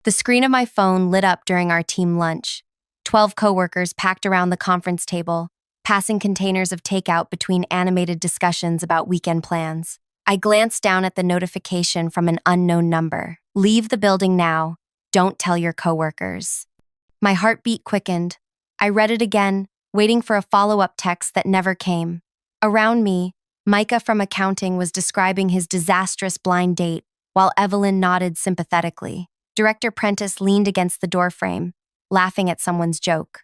The screen of my phone lit up during our team lunch. 12 coworkers packed around the conference table, passing containers of takeout between animated discussions about weekend plans. I glanced down at the notification from an unknown number. Leave the building now. Don't tell your coworkers. My heartbeat quickened. I read it again, waiting for a follow-up text that never came. Around me, Micah from accounting was describing his disastrous blind date, while Evelyn nodded sympathetically. Director Prentice leaned against the doorframe, laughing at someone's joke.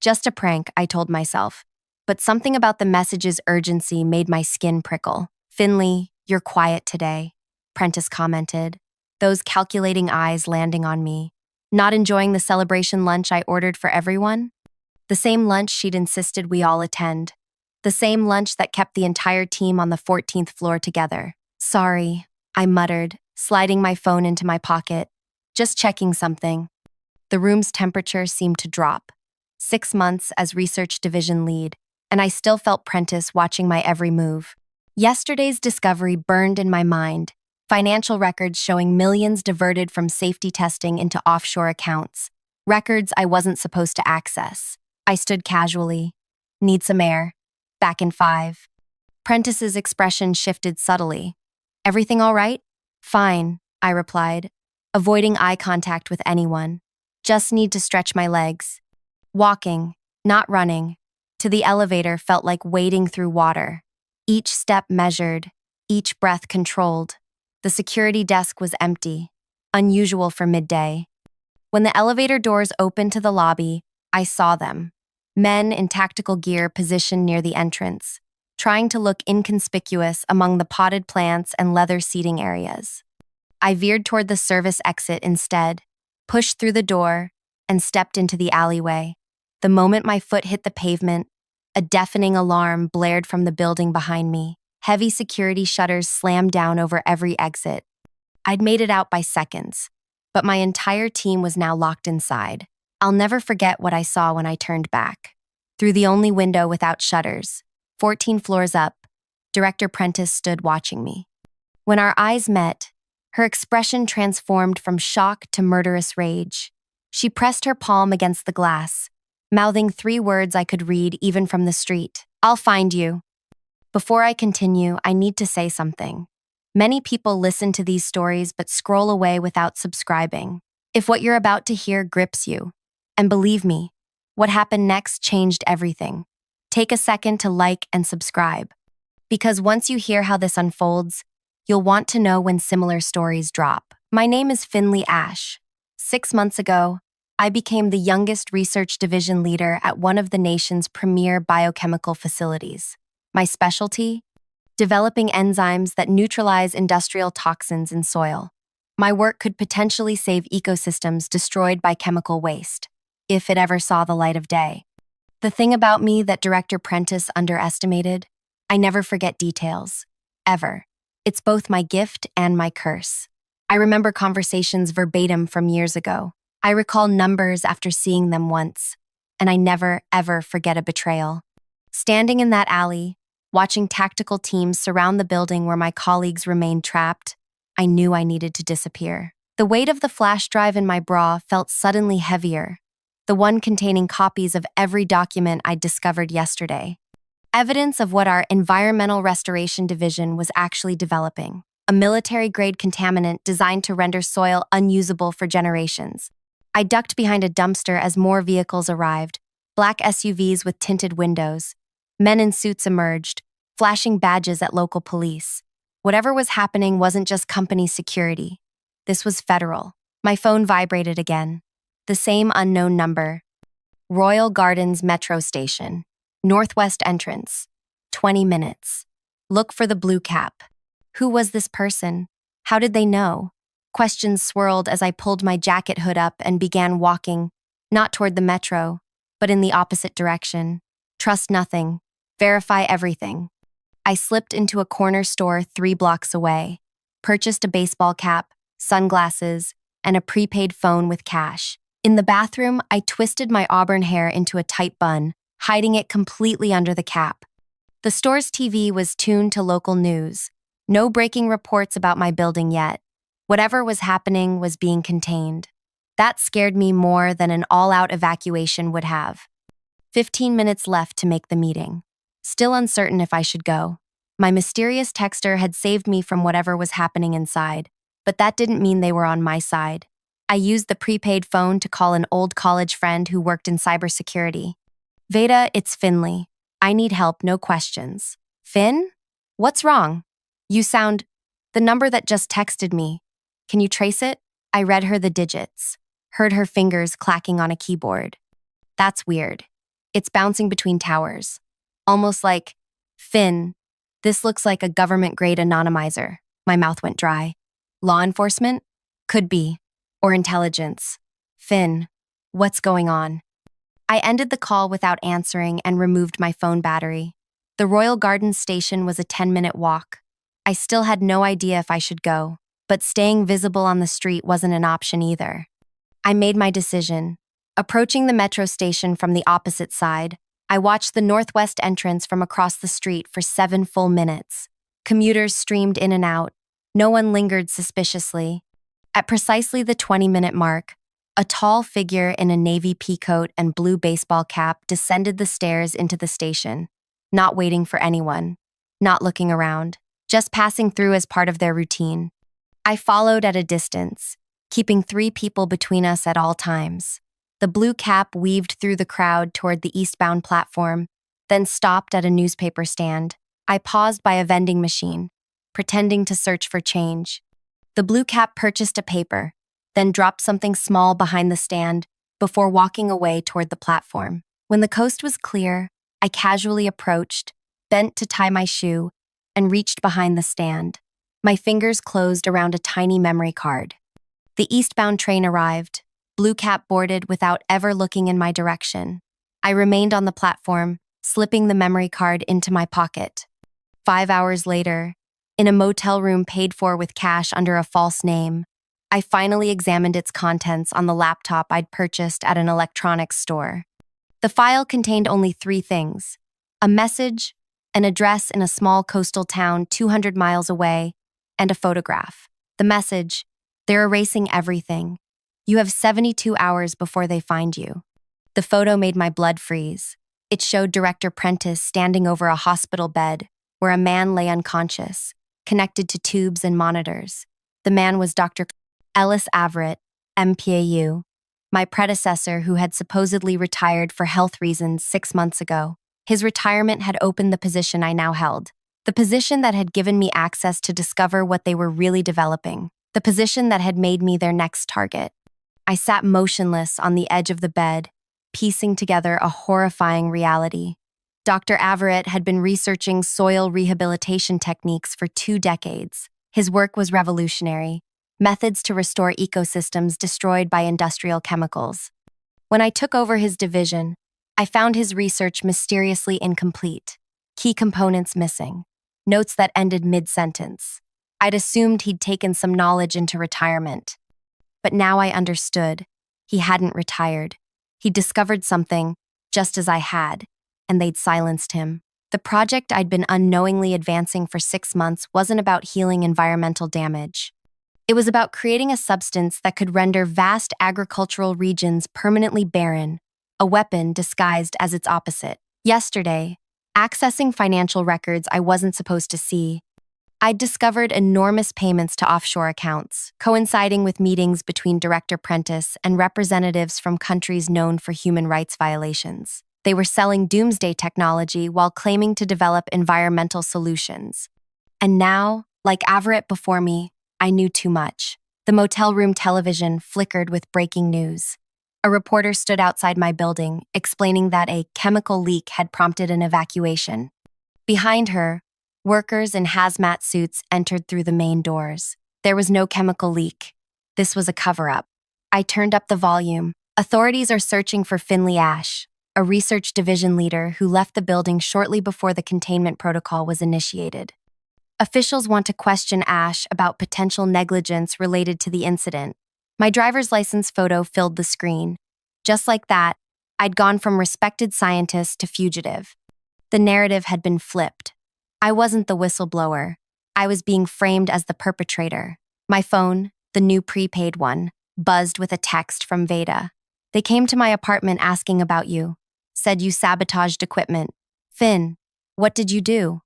Just a prank, I told myself, but something about the message's urgency made my skin prickle. Finley, you're quiet today, Prentice commented, those calculating eyes landing on me. Not enjoying the celebration lunch I ordered for everyone? The same lunch she'd insisted we all attend. The same lunch that kept the entire team on the 14th floor together. Sorry, I muttered, sliding my phone into my pocket. Just checking something. The room's temperature seemed to drop. 6 months as research division lead, and I still felt Prentice watching my every move. Yesterday's discovery burned in my mind. Financial records showing millions diverted from safety testing into offshore accounts. Records I wasn't supposed to access. I stood casually. Need some air. Back in 5. Prentice's expression shifted subtly. Everything all right? Fine, I replied, avoiding eye contact with anyone. Just need to stretch my legs. Walking, not running, to the elevator felt like wading through water. Each step measured, each breath controlled. The security desk was empty, unusual for midday. When the elevator doors opened to the lobby, I saw them. Men in tactical gear positioned near the entrance, trying to look inconspicuous among the potted plants and leather seating areas. I veered toward the service exit instead, pushed through the door, and stepped into the alleyway. The moment my foot hit the pavement, a deafening alarm blared from the building behind me. Heavy security shutters slammed down over every exit. I'd made it out by seconds, but my entire team was now locked inside. I'll never forget what I saw when I turned back. Through the only window without shutters, 14 floors up, Director Prentice stood watching me. When our eyes met, her expression transformed from shock to murderous rage. She pressed her palm against the glass, mouthing 3 words I could read even from the street. I'll find you. Before I continue, I need to say something. Many people listen to these stories but scroll away without subscribing. If what you're about to hear grips you, and believe me, what happened next changed everything. Take a second to like and subscribe. Because once you hear how this unfolds, you'll want to know when similar stories drop. My name is Finley Ash. 6 months ago, I became the youngest research division leader at one of the nation's premier biochemical facilities. My specialty? Developing enzymes that neutralize industrial toxins in soil. My work could potentially save ecosystems destroyed by chemical waste, if it ever saw the light of day. The thing about me that Director Prentice underestimated? I never forget details. Ever. It's both my gift and my curse. I remember conversations verbatim from years ago. I recall numbers after seeing them once, and I never, ever forget a betrayal. Standing in that alley, watching tactical teams surround the building where my colleagues remained trapped, I knew I needed to disappear. The weight of the flash drive in my bra felt suddenly heavier, the one containing copies of every document I'd discovered yesterday. Evidence of what our Environmental Restoration Division was actually developing, a military-grade contaminant designed to render soil unusable for generations. I ducked behind a dumpster as more vehicles arrived, black SUVs with tinted windows. Men in suits emerged, flashing badges at local police. Whatever was happening wasn't just company security. This was federal. My phone vibrated again. The same unknown number. Royal Gardens Metro Station. Northwest entrance. 20 minutes. Look for the blue cap. Who was this person? How did they know? Questions swirled as I pulled my jacket hood up and began walking, not toward the metro, but in the opposite direction. Trust nothing. Verify everything. I slipped into a corner store 3 blocks away, purchased a baseball cap, sunglasses, and a prepaid phone with cash. In the bathroom, I twisted my auburn hair into a tight bun, hiding it completely under the cap. The store's TV was tuned to local news. No breaking reports about my building yet. Whatever was happening was being contained. That scared me more than an all-out evacuation would have. 15 minutes left to make the meeting. Still uncertain if I should go. My mysterious texter had saved me from whatever was happening inside, but that didn't mean they were on my side. I used the prepaid phone to call an old college friend who worked in cybersecurity. Veda, it's Finley. I need help, no questions. Finn? What's wrong? You sound... The number that just texted me. Can you trace it? I read her the digits, heard her fingers clacking on a keyboard. That's weird. It's bouncing between towers. Almost like, Finn, this looks like a government-grade anonymizer. My mouth went dry. Law enforcement? Could be. Or intelligence. Finn, what's going on? I ended the call without answering and removed my phone battery. The Royal Gardens station was a 10-minute walk. I still had no idea if I should go, but staying visible on the street wasn't an option either. I made my decision. Approaching the metro station from the opposite side, I watched the northwest entrance from across the street for 7 full minutes. Commuters streamed in and out. No one lingered suspiciously. At precisely the 20-minute mark, a tall figure in a navy peacoat and blue baseball cap descended the stairs into the station, not waiting for anyone, not looking around, just passing through as part of their routine. I followed at a distance, keeping 3 people between us at all times. The blue cap weaved through the crowd toward the eastbound platform, then stopped at a newspaper stand. I paused by a vending machine, pretending to search for change. The blue cap purchased a paper, then dropped something small behind the stand before walking away toward the platform. When the coast was clear, I casually approached, bent to tie my shoe, and reached behind the stand. My fingers closed around a tiny memory card. The eastbound train arrived. Blue cap boarded without ever looking in my direction. I remained on the platform, slipping the memory card into my pocket. 5 hours later, in a motel room paid for with cash under a false name, I finally examined its contents on the laptop I'd purchased at an electronics store. The file contained only 3 things: a message, an address in a small coastal town 200 miles away, and a photograph. The message: they're erasing everything. You have 72 hours before they find you. The photo made my blood freeze. It showed Director Prentice standing over a hospital bed where a man lay unconscious, connected to tubes and monitors. The man was Dr. Ellis Averitt, MPAU, my predecessor who had supposedly retired for health reasons 6 months ago. His retirement had opened the position I now held, the position that had given me access to discover what they were really developing, the position that had made me their next target. I sat motionless on the edge of the bed, piecing together a horrifying reality. Dr. Averitt had been researching soil rehabilitation techniques for 2 decades. His work was revolutionary, methods to restore ecosystems destroyed by industrial chemicals. When I took over his division, I found his research mysteriously incomplete, key components missing, notes that ended mid-sentence. I'd assumed he'd taken some knowledge into retirement. But now I understood. He hadn't retired. He'd discovered something, just as I had, and they'd silenced him. The project I'd been unknowingly advancing for 6 months wasn't about healing environmental damage. It was about creating a substance that could render vast agricultural regions permanently barren, a weapon disguised as its opposite. Yesterday, accessing financial records I wasn't supposed to see, I'd discovered enormous payments to offshore accounts, coinciding with meetings between Director Prentice and representatives from countries known for human rights violations. They were selling doomsday technology while claiming to develop environmental solutions. And now, like Averitt before me, I knew too much. The motel room television flickered with breaking news. A reporter stood outside my building, explaining that a chemical leak had prompted an evacuation. Behind her, workers in hazmat suits entered through the main doors. There was no chemical leak. This was a cover-up. I turned up the volume. Authorities are searching for Finley Ash, a research division leader who left the building shortly before the containment protocol was initiated. Officials want to question Ash about potential negligence related to the incident. My driver's license photo filled the screen. Just like that, I'd gone from respected scientist to fugitive. The narrative had been flipped. I wasn't the whistleblower. I was being framed as the perpetrator. My phone, the new prepaid one, buzzed with a text from Veda. They came to my apartment asking about you. Said you sabotaged equipment. Finn, what did you do?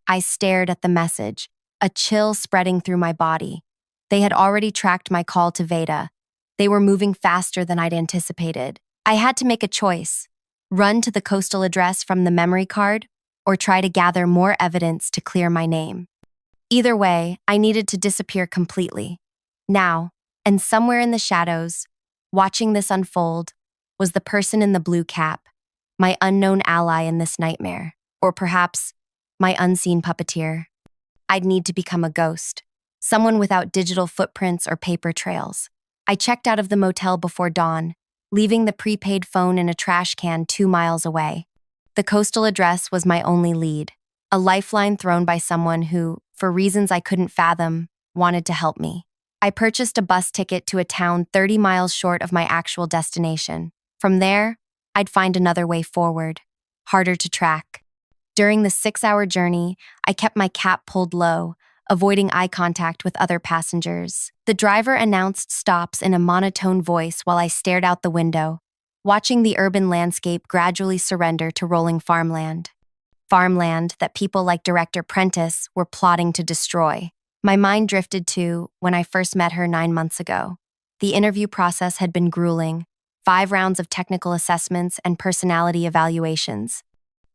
I stared at the message, a chill spreading through my body. They had already tracked my call to Veda. They were moving faster than I'd anticipated. I had to make a choice: run to the coastal address from the memory card, or try to gather more evidence to clear my name. Either way, I needed to disappear completely. Now, and somewhere in the shadows, watching this unfold, was the person in the blue cap, my unknown ally in this nightmare, or perhaps my unseen puppeteer. I'd need to become a ghost, someone without digital footprints or paper trails. I checked out of the motel before dawn, leaving the prepaid phone in a trash can 2 miles away. The coastal address was my only lead, a lifeline thrown by someone who, for reasons I couldn't fathom, wanted to help me. I purchased a bus ticket to a town 30 miles short of my actual destination. From there, I'd find another way forward, harder to track. During the 6-hour journey, I kept my cap pulled low, avoiding eye contact with other passengers. The driver announced stops in a monotone voice while I stared out the window, watching the urban landscape gradually surrender to rolling farmland. Farmland that people like Director Prentice were plotting to destroy. My mind drifted to when I first met her 9 months ago. The interview process had been grueling, 5 rounds of technical assessments and personality evaluations.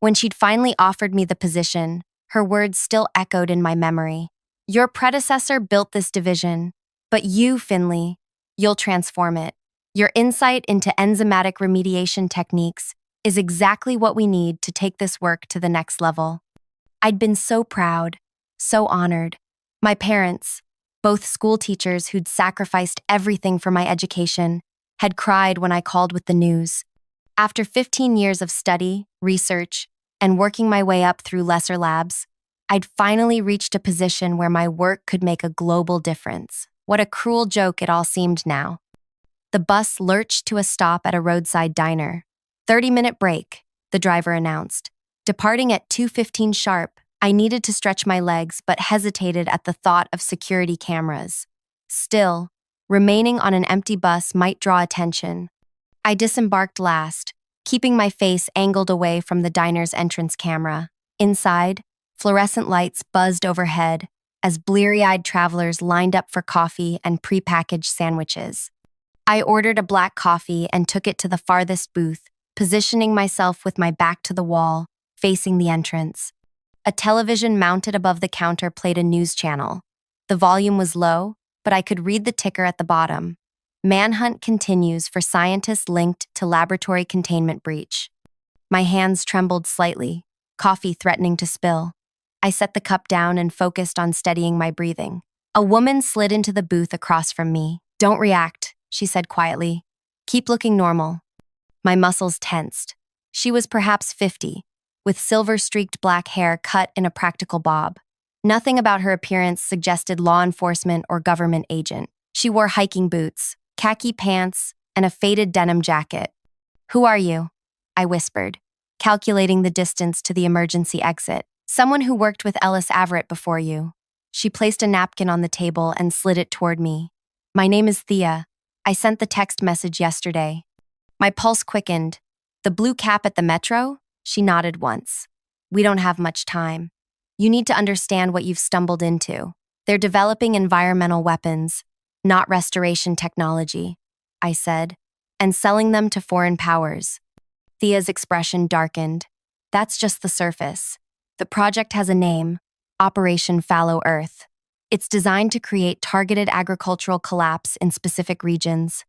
When she'd finally offered me the position, her words still echoed in my memory. Your predecessor built this division, but you, Finley, you'll transform it. Your insight into enzymatic remediation techniques is exactly what we need to take this work to the next level. I'd been so proud, so honored. My parents, both school teachers who'd sacrificed everything for my education, had cried when I called with the news. After 15 years of study, research, and working my way up through lesser labs, I'd finally reached a position where my work could make a global difference. What a cruel joke it all seemed now. The bus lurched to a stop at a roadside diner. 30-minute break, the driver announced. Departing at 2:15 sharp, I needed to stretch my legs but hesitated at the thought of security cameras. Still, remaining on an empty bus might draw attention. I disembarked last, keeping my face angled away from the diner's entrance camera. Inside, fluorescent lights buzzed overhead as bleary-eyed travelers lined up for coffee and prepackaged sandwiches. I ordered a black coffee and took it to the farthest booth, positioning myself with my back to the wall, facing the entrance. A television mounted above the counter played a news channel. The volume was low, but I could read the ticker at the bottom. Manhunt continues for scientists linked to laboratory containment breach. My hands trembled slightly, coffee threatening to spill. I set the cup down and focused on steadying my breathing. A woman slid into the booth across from me. Don't react, she said quietly. Keep looking normal. My muscles tensed. She was perhaps 50, with silver-streaked black hair cut in a practical bob. Nothing about her appearance suggested law enforcement or government agent. She wore hiking boots, khaki pants, and a faded denim jacket. Who are you? I whispered, calculating the distance to the emergency exit. Someone who worked with Ellis Averitt before you. She placed a napkin on the table and slid it toward me. My name is Thea. I sent the text message yesterday. My pulse quickened. The blue cap at the metro? She nodded once. We don't have much time. You need to understand what you've stumbled into. They're developing environmental weapons, not restoration technology, I said, and selling them to foreign powers. Thea's expression darkened. That's just the surface. The project has a name, Operation Fallow Earth. It's designed to create targeted agricultural collapse in specific regions.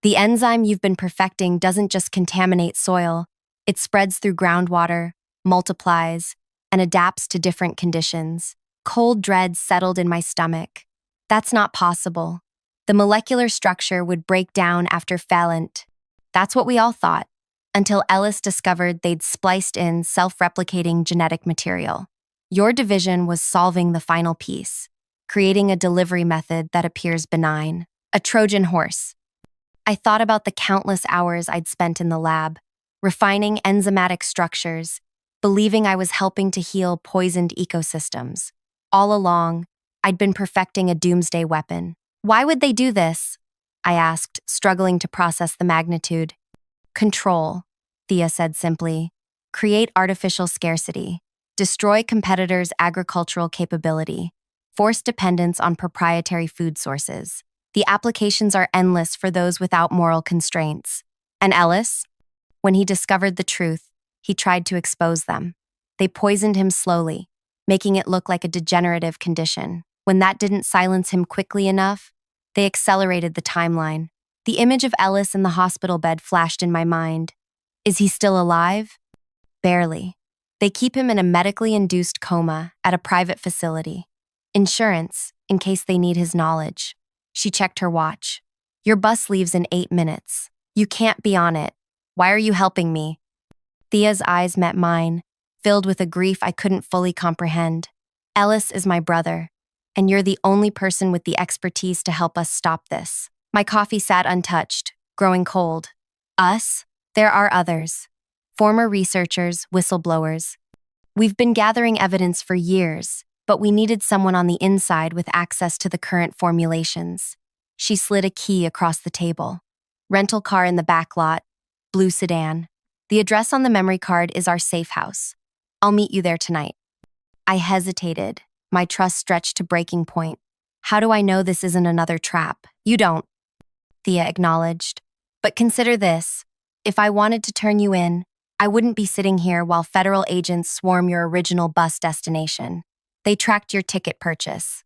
The enzyme you've been perfecting doesn't just contaminate soil, it spreads through groundwater, multiplies, and adapts to different conditions. Cold dread settled in my stomach. That's not possible. The molecular structure would break down after Phalant. That's what we all thought, until Ellis discovered they'd spliced in self-replicating genetic material. Your division was solving the final piece, creating a delivery method that appears benign, a Trojan horse. I thought about the countless hours I'd spent in the lab, refining enzymatic structures, believing I was helping to heal poisoned ecosystems. All along, I'd been perfecting a doomsday weapon. Why would they do this? I asked, struggling to process the magnitude. Control, Thea said simply. Create artificial scarcity. Destroy competitors' agricultural capability. Force dependence on proprietary food sources. The applications are endless for those without moral constraints. And Ellis? When he discovered the truth, he tried to expose them. They poisoned him slowly, making it look like a degenerative condition. When that didn't silence him quickly enough, they accelerated the timeline. The image of Ellis in the hospital bed flashed in my mind. Is he still alive? Barely. They keep him in a medically induced coma at a private facility. Insurance, in case they need his knowledge. She checked her watch. Your bus leaves in 8 minutes. You can't be on it. Why are you helping me? Thea's eyes met mine, filled with a grief I couldn't fully comprehend. Ellis is my brother, and you're the only person with the expertise to help us stop this. My coffee sat untouched, growing cold. Us? There are others. Former researchers, whistleblowers. We've been gathering evidence for years, but we needed someone on the inside with access to the current formulations. She slid a key across the table. Rental car in the back lot, blue sedan. The address on the memory card is our safe house. I'll meet you there tonight. I hesitated, my trust stretched to breaking point. How do I know this isn't another trap? You don't, Thea acknowledged. But consider this. If I wanted to turn you in, I wouldn't be sitting here while federal agents swarm your original bus destination. They tracked your ticket purchase.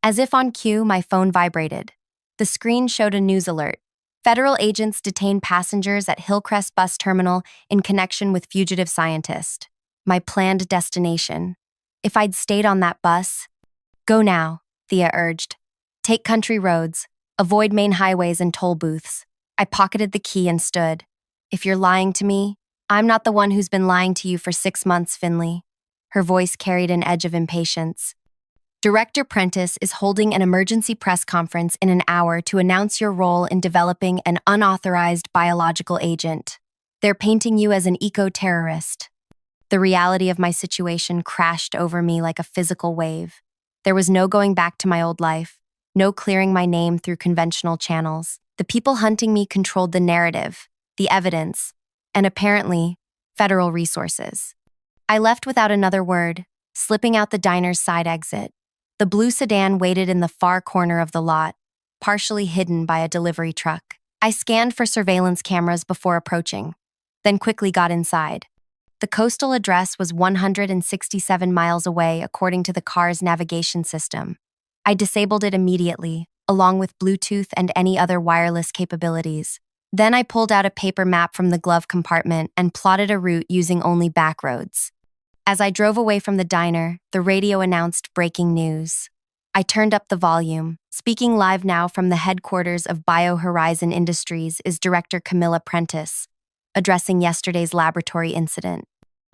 As if on cue, my phone vibrated. The screen showed a news alert. Federal agents detain passengers at Hillcrest Bus Terminal in connection with fugitive scientist. My planned destination. If I'd stayed on that bus. Go now, Thea urged. Take country roads. Avoid main highways and toll booths. I pocketed the key and stood. If you're lying to me, I'm not the one who's been lying to you for 6 months, Finley. Her voice carried an edge of impatience. Director Prentice is holding an emergency press conference in an hour to announce your role in developing an unauthorized biological agent. They're painting you as an eco-terrorist. The reality of my situation crashed over me like a physical wave. There was no going back to my old life, no clearing my name through conventional channels. The people hunting me controlled the narrative, the evidence, and apparently, federal resources. I left without another word, slipping out the diner's side exit. The blue sedan waited in the far corner of the lot, partially hidden by a delivery truck. I scanned for surveillance cameras before approaching, then quickly got inside. The coastal address was 167 miles away according to the car's navigation system. I disabled it immediately, along with Bluetooth and any other wireless capabilities. Then I pulled out a paper map from the glove compartment and plotted a route using only back roads. As I drove away from the diner, the radio announced breaking news. I turned up the volume. Speaking live now from the headquarters of BioHorizon Industries is Director Camilla Prentice, addressing yesterday's laboratory incident.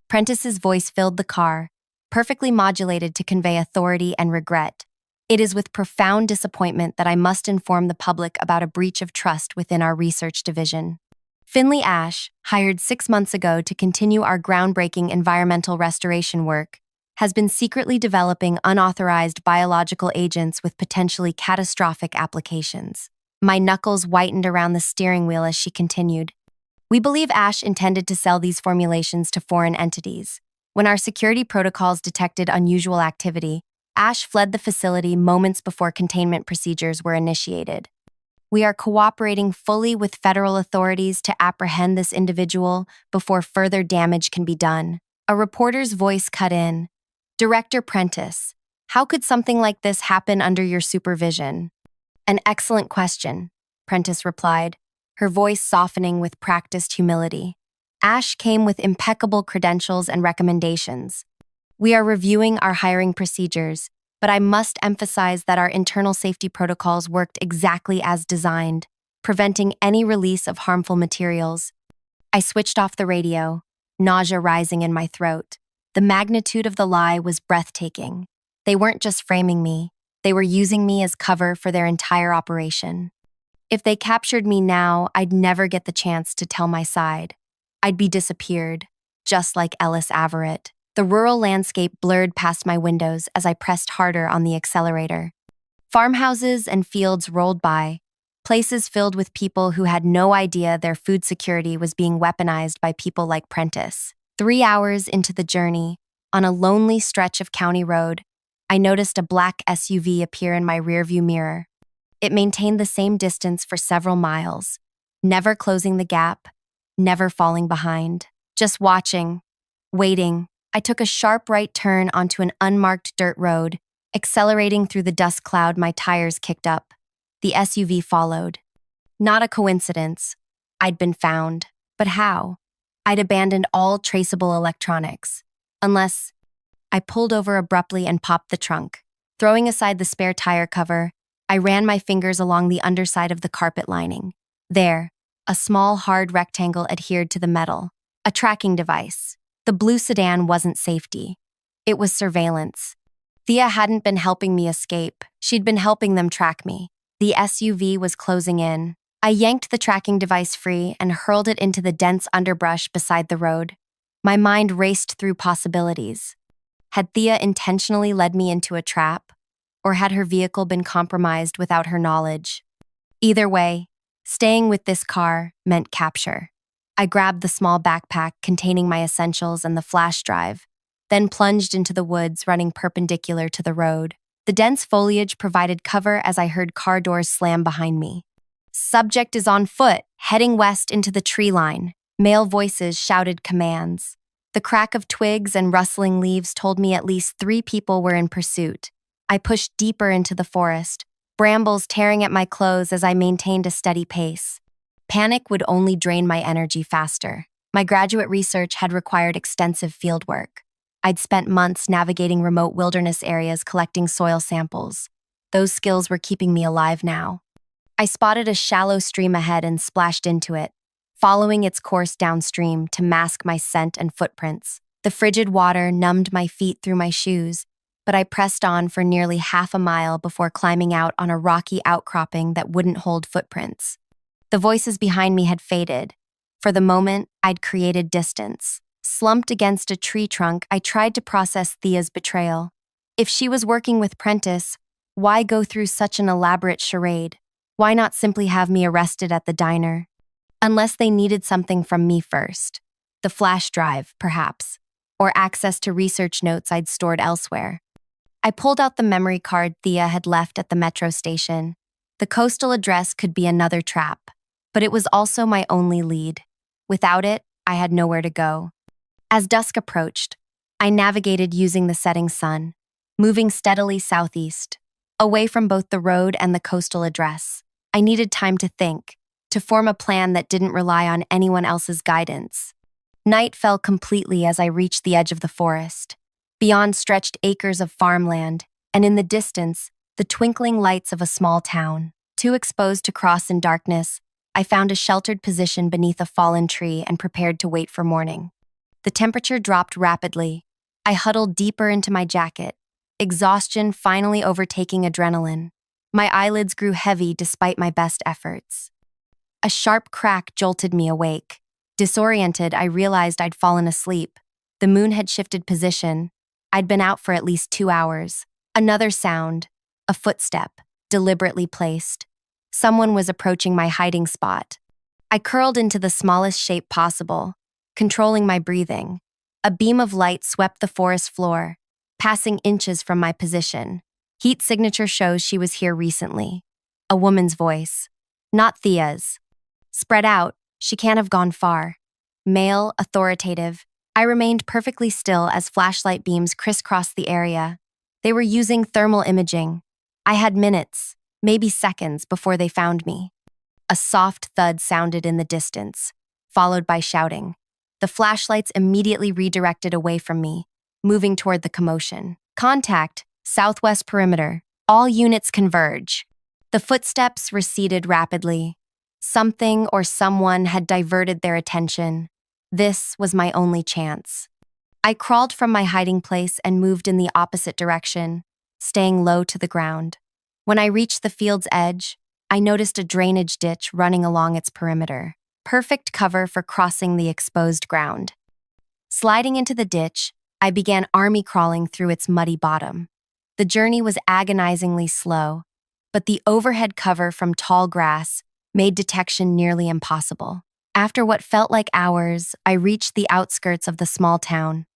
Prentice's voice filled the car, perfectly modulated to convey authority and regret. It is with profound disappointment that I must inform the public about a breach of trust within our research division. Finley Ash, hired 6 months ago to continue our groundbreaking environmental restoration work, has been secretly developing unauthorized biological agents with potentially catastrophic applications. My knuckles whitened around the steering wheel as she continued. We believe Ash intended to sell these formulations to foreign entities. When our security protocols detected unusual activity, Ash fled the facility moments before containment procedures were initiated. We are cooperating fully with federal authorities to apprehend this individual before further damage can be done. A reporter's voice cut in. Director Prentice, how could something like this happen under your supervision? An excellent question, Prentice replied, her voice softening with practiced humility. Ash came with impeccable credentials and recommendations. We are reviewing our hiring procedures, but I must emphasize that our internal safety protocols worked exactly as designed, preventing any release of harmful materials. I switched off the radio, nausea rising in my throat. The magnitude of the lie was breathtaking. They weren't just framing me, they were using me as cover for their entire operation. If they captured me now, I'd never get the chance to tell my side. I'd be disappeared, just like Ellis Averett. The rural landscape blurred past my windows as I pressed harder on the accelerator. Farmhouses and fields rolled by, places filled with people who had no idea their food security was being weaponized by people like Prentice. 3 hours into the journey, on a lonely stretch of county road, I noticed a black SUV appear in my rearview mirror. It maintained the same distance for several miles, never closing the gap, never falling behind. Just watching, waiting. I took a sharp right turn onto an unmarked dirt road, accelerating through the dust cloud my tires kicked up. The SUV followed. Not a coincidence. I'd been found. But how? I'd abandoned all traceable electronics. Unless I pulled over abruptly and popped the trunk. Throwing aside the spare tire cover, I ran my fingers along the underside of the carpet lining. There, a small, hard rectangle adhered to the metal. A tracking device. The blue sedan wasn't safety. It was surveillance. Thea hadn't been helping me escape. She'd been helping them track me. The SUV was closing in. I yanked the tracking device free and hurled it into the dense underbrush beside the road. My mind raced through possibilities. Had Thea intentionally led me into a trap? Or had her vehicle been compromised without her knowledge? Either way, staying with this car meant capture. I grabbed the small backpack containing my essentials and the flash drive, then plunged into the woods running perpendicular to the road. The dense foliage provided cover as I heard car doors slam behind me. Subject is on foot, heading west into the tree line. Male voices shouted commands. The crack of twigs and rustling leaves told me at least 3 people were in pursuit. I pushed deeper into the forest, brambles tearing at my clothes as I maintained a steady pace. Panic would only drain my energy faster. My graduate research had required extensive fieldwork. I'd spent months navigating remote wilderness areas collecting soil samples. Those skills were keeping me alive now. I spotted a shallow stream ahead and splashed into it, following its course downstream to mask my scent and footprints. The frigid water numbed my feet through my shoes, but I pressed on for nearly half a mile before climbing out on a rocky outcropping that wouldn't hold footprints. The voices behind me had faded. For the moment, I'd created distance. Slumped against a tree trunk, I tried to process Thea's betrayal. If she was working with Prentice, why go through such an elaborate charade? Why not simply have me arrested at the diner? Unless they needed something from me first. The flash drive, perhaps, or access to research notes I'd stored elsewhere. I pulled out the memory card Thea had left at the metro station. The coastal address could be another trap, but it was also my only lead. Without it, I had nowhere to go. As dusk approached, I navigated using the setting sun, moving steadily southeast, away from both the road and the coastal address. I needed time to think, to form a plan that didn't rely on anyone else's guidance. Night fell completely as I reached the edge of the forest. Beyond stretched acres of farmland, and in the distance, the twinkling lights of a small town. Too exposed to cross in darkness, I found a sheltered position beneath a fallen tree and prepared to wait for morning. The temperature dropped rapidly. I huddled deeper into my jacket, exhaustion finally overtaking adrenaline. My eyelids grew heavy despite my best efforts. A sharp crack jolted me awake. Disoriented, I realized I'd fallen asleep. The moon had shifted position. I'd been out for at least 2 hours. Another sound, a footstep, deliberately placed. Someone was approaching my hiding spot. I curled into the smallest shape possible, controlling my breathing. A beam of light swept the forest floor, passing inches from my position. Heat signature shows she was here recently. A woman's voice. Not Thea's. Spread out, she can't have gone far. Male, authoritative. I remained perfectly still as flashlight beams crisscrossed the area. They were using thermal imaging. I had minutes, maybe seconds, before they found me. A soft thud sounded in the distance, followed by shouting. The flashlights immediately redirected away from me, moving toward the commotion. Contact, southwest perimeter. All units converge. The footsteps receded rapidly. Something or someone had diverted their attention. This was my only chance. I crawled from my hiding place and moved in the opposite direction, staying low to the ground. When I reached the field's edge, I noticed a drainage ditch running along its perimeter. Perfect cover for crossing the exposed ground. Sliding into the ditch, I began army crawling through its muddy bottom. The journey was agonizingly slow, but the overhead cover from tall grass made detection nearly impossible. After what felt like hours, I reached the outskirts of the small town.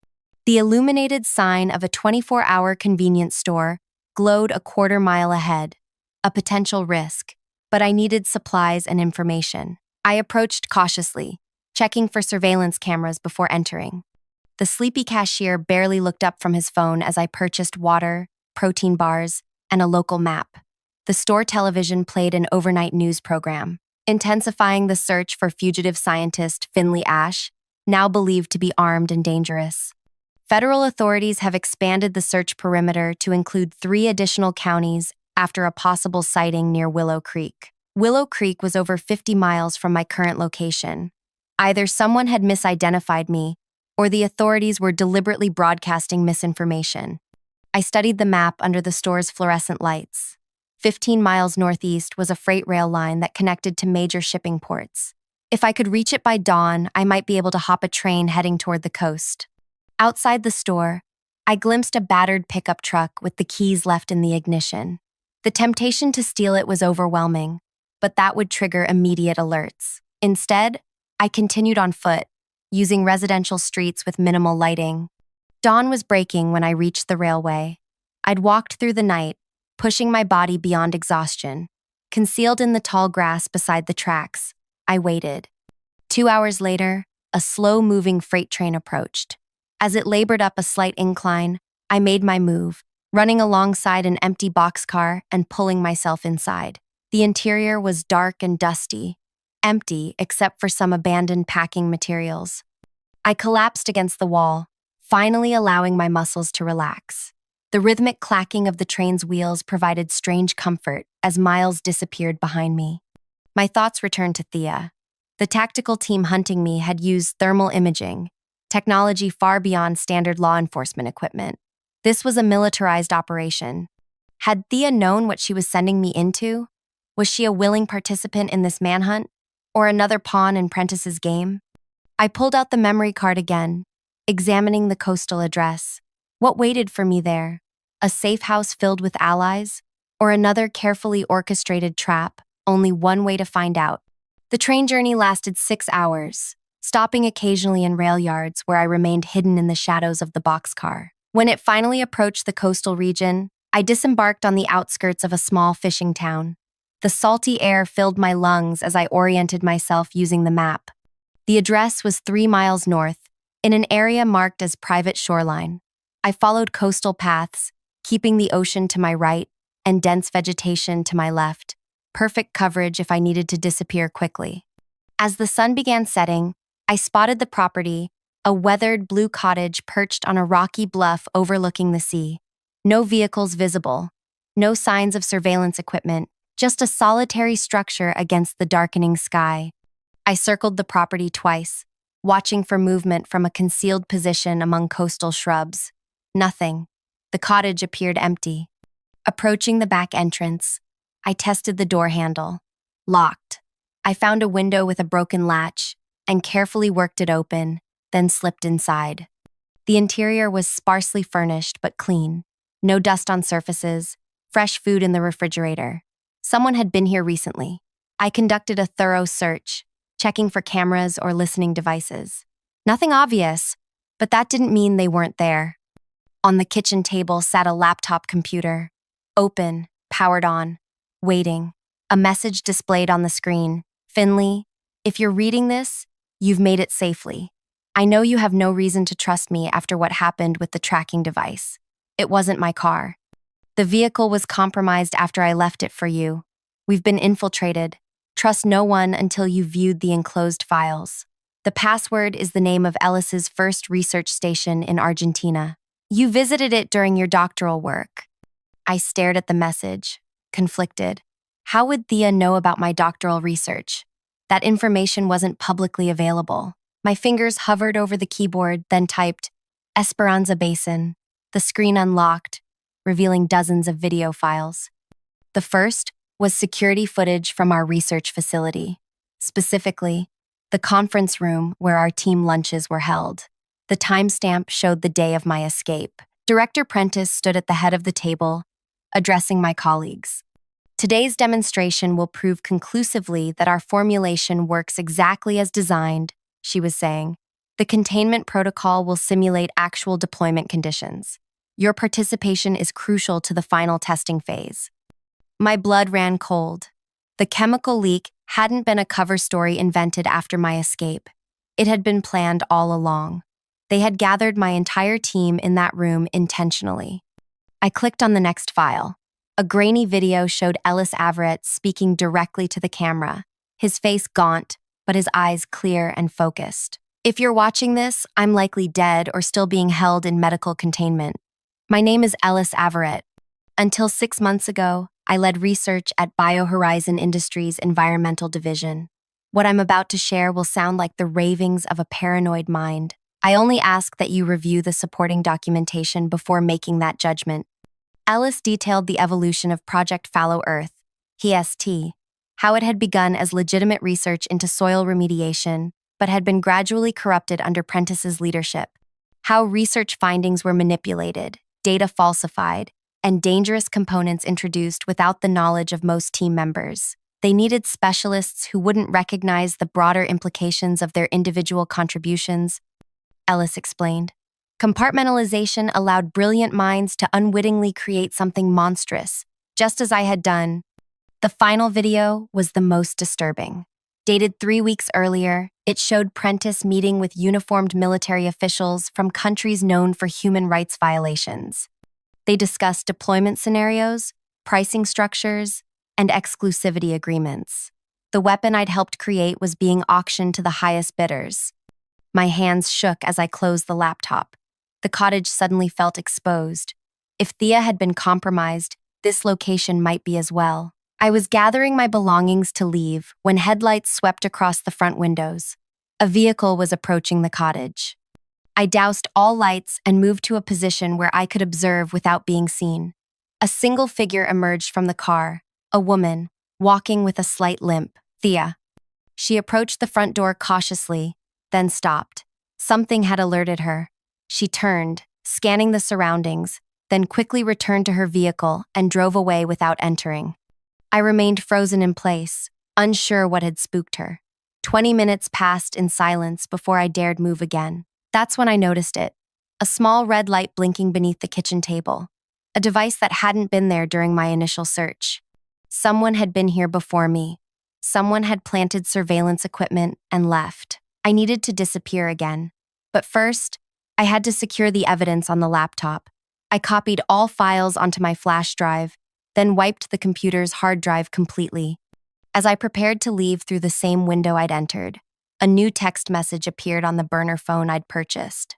The illuminated sign of a 24-hour convenience store glowed a quarter-mile ahead, a potential risk, but I needed supplies and information. I approached cautiously, checking for surveillance cameras before entering. The sleepy cashier barely looked up from his phone as I purchased water, protein bars, and a local map. The store television played an overnight news program, intensifying the search for fugitive scientist Finley Ash, now believed to be armed and dangerous. Federal authorities have expanded the search perimeter to include 3 additional counties after a possible sighting near Willow Creek. Willow Creek was over 50 miles from my current location. Either someone had misidentified me, or the authorities were deliberately broadcasting misinformation. I studied the map under the store's fluorescent lights. 15 miles northeast was a freight rail line that connected to major shipping ports. If I could reach it by dawn, I might be able to hop a train heading toward the coast. Outside the store, I glimpsed a battered pickup truck with the keys left in the ignition. The temptation to steal it was overwhelming, but that would trigger immediate alerts. Instead, I continued on foot, using residential streets with minimal lighting. Dawn was breaking when I reached the railway. I'd walked through the night, pushing my body beyond exhaustion. Concealed in the tall grass beside the tracks, I waited. 2 hours later, a slow-moving freight train approached. As it labored up a slight incline, I made my move, running alongside an empty boxcar and pulling myself inside. The interior was dark and dusty, empty except for some abandoned packing materials. I collapsed against the wall, finally allowing my muscles to relax. The rhythmic clacking of the train's wheels provided strange comfort as miles disappeared behind me. My thoughts returned to Thea. The tactical team hunting me had used thermal imaging, technology far beyond standard law enforcement equipment. This was a militarized operation. Had Thea known what she was sending me into? Was she a willing participant in this manhunt, or another pawn in Prentice's game? I pulled out the memory card again, examining the coastal address. What waited for me there? A safe house filled with allies? Or another carefully orchestrated trap, only one way to find out? The train journey lasted 6 hours, stopping occasionally in rail yards where I remained hidden in the shadows of the boxcar. When it finally approached the coastal region, I disembarked on the outskirts of a small fishing town. The salty air filled my lungs as I oriented myself using the map. The address was 3 miles north, in an area marked as private shoreline. I followed coastal paths, keeping the ocean to my right and dense vegetation to my left, perfect coverage if I needed to disappear quickly. As the sun began setting, I spotted the property, a weathered blue cottage perched on a rocky bluff overlooking the sea. No vehicles visible, no signs of surveillance equipment, just a solitary structure against the darkening sky. I circled the property twice, watching for movement from a concealed position among coastal shrubs. Nothing. The cottage appeared empty. Approaching the back entrance, I tested the door handle. Locked. I found a window with a broken latch and carefully worked it open, then slipped inside. The interior was sparsely furnished but clean. No dust on surfaces, fresh food in the refrigerator. Someone had been here recently. I conducted a thorough search, checking for cameras or listening devices. Nothing obvious, but that didn't mean they weren't there. On the kitchen table sat a laptop computer. Open, powered on, waiting. A message displayed on the screen. Finley, if you're reading this, you've made it safely. I know you have no reason to trust me after what happened with the tracking device. It wasn't my car. The vehicle was compromised after I left it for you. We've been infiltrated. Trust no one until you've viewed the enclosed files. The password is the name of Ellis's first research station in Argentina. You visited it during your doctoral work. I stared at the message, conflicted. How would Thea know about my doctoral research? That information wasn't publicly available. My fingers hovered over the keyboard, then typed, Esperanza Basin. The screen unlocked, revealing dozens of video files. The first was security footage from our research facility, specifically, the conference room where our team lunches were held. The timestamp showed the day of my escape. Director Prentice stood at the head of the table, addressing my colleagues. Today's demonstration will prove conclusively that our formulation works exactly as designed, she was saying. The containment protocol will simulate actual deployment conditions. Your participation is crucial to the final testing phase. My blood ran cold. The chemical leak hadn't been a cover story invented after my escape. It had been planned all along. They had gathered my entire team in that room intentionally. I clicked on the next file. A grainy video showed Ellis Everett speaking directly to the camera, his face gaunt, but his eyes clear and focused. If you're watching this, I'm likely dead or still being held in medical containment. My name is Ellis Everett. Until 6 months ago, I led research at BioHorizon Industries' Environmental Division. What I'm about to share will sound like the ravings of a paranoid mind. I only ask that you review the supporting documentation before making that judgment. Ellis detailed the evolution of Project Fallow Earth, PST, how it had begun as legitimate research into soil remediation, but had been gradually corrupted under Prentice's leadership, how research findings were manipulated, data falsified, and dangerous components introduced without the knowledge of most team members. They needed specialists who wouldn't recognize the broader implications of their individual contributions, Ellis explained. Compartmentalization allowed brilliant minds to unwittingly create something monstrous, just as I had done. The final video was the most disturbing. Dated 3 weeks earlier, it showed Prentice meeting with uniformed military officials from countries known for human rights violations. They discussed deployment scenarios, pricing structures, and exclusivity agreements. The weapon I'd helped create was being auctioned to the highest bidders. My hands shook as I closed the laptop. The cottage suddenly felt exposed. If Thea had been compromised, this location might be as well. I was gathering my belongings to leave when headlights swept across the front windows. A vehicle was approaching the cottage. I doused all lights and moved to a position where I could observe without being seen. A single figure emerged from the car, a woman, walking with a slight limp, Thea. She approached the front door cautiously, then stopped. Something had alerted her. She turned, scanning the surroundings, then quickly returned to her vehicle and drove away without entering. I remained frozen in place, unsure what had spooked her. 20 minutes passed in silence before I dared move again. That's when I noticed it. A small red light blinking beneath the kitchen table. A device that hadn't been there during my initial search. Someone had been here before me. Someone had planted surveillance equipment and left. I needed to disappear again. But first, I had to secure the evidence on the laptop. I copied all files onto my flash drive, then wiped the computer's hard drive completely. As I prepared to leave through the same window I'd entered, a new text message appeared on the burner phone I'd purchased.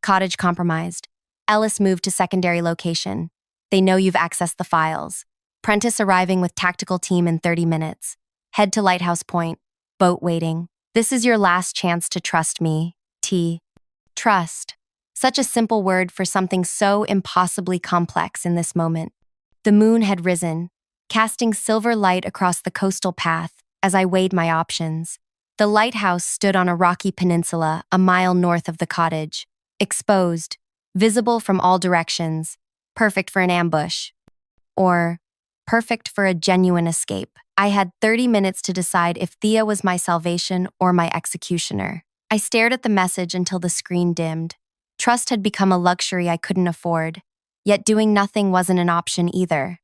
Cottage compromised. Ellis moved to secondary location. They know you've accessed the files. Prentice arriving with tactical team in 30 minutes. Head to Lighthouse Point. Boat waiting. This is your last chance to trust me, T. Trust. Such a simple word for something so impossibly complex in this moment. The moon had risen, casting silver light across the coastal path as I weighed my options. The lighthouse stood on a rocky peninsula a mile north of the cottage, exposed, visible from all directions, perfect for an ambush. Or perfect for a genuine escape. I had 30 minutes to decide if Thea was my salvation or my executioner. I stared at the message until the screen dimmed. Trust had become a luxury I couldn't afford, yet doing nothing wasn't an option either.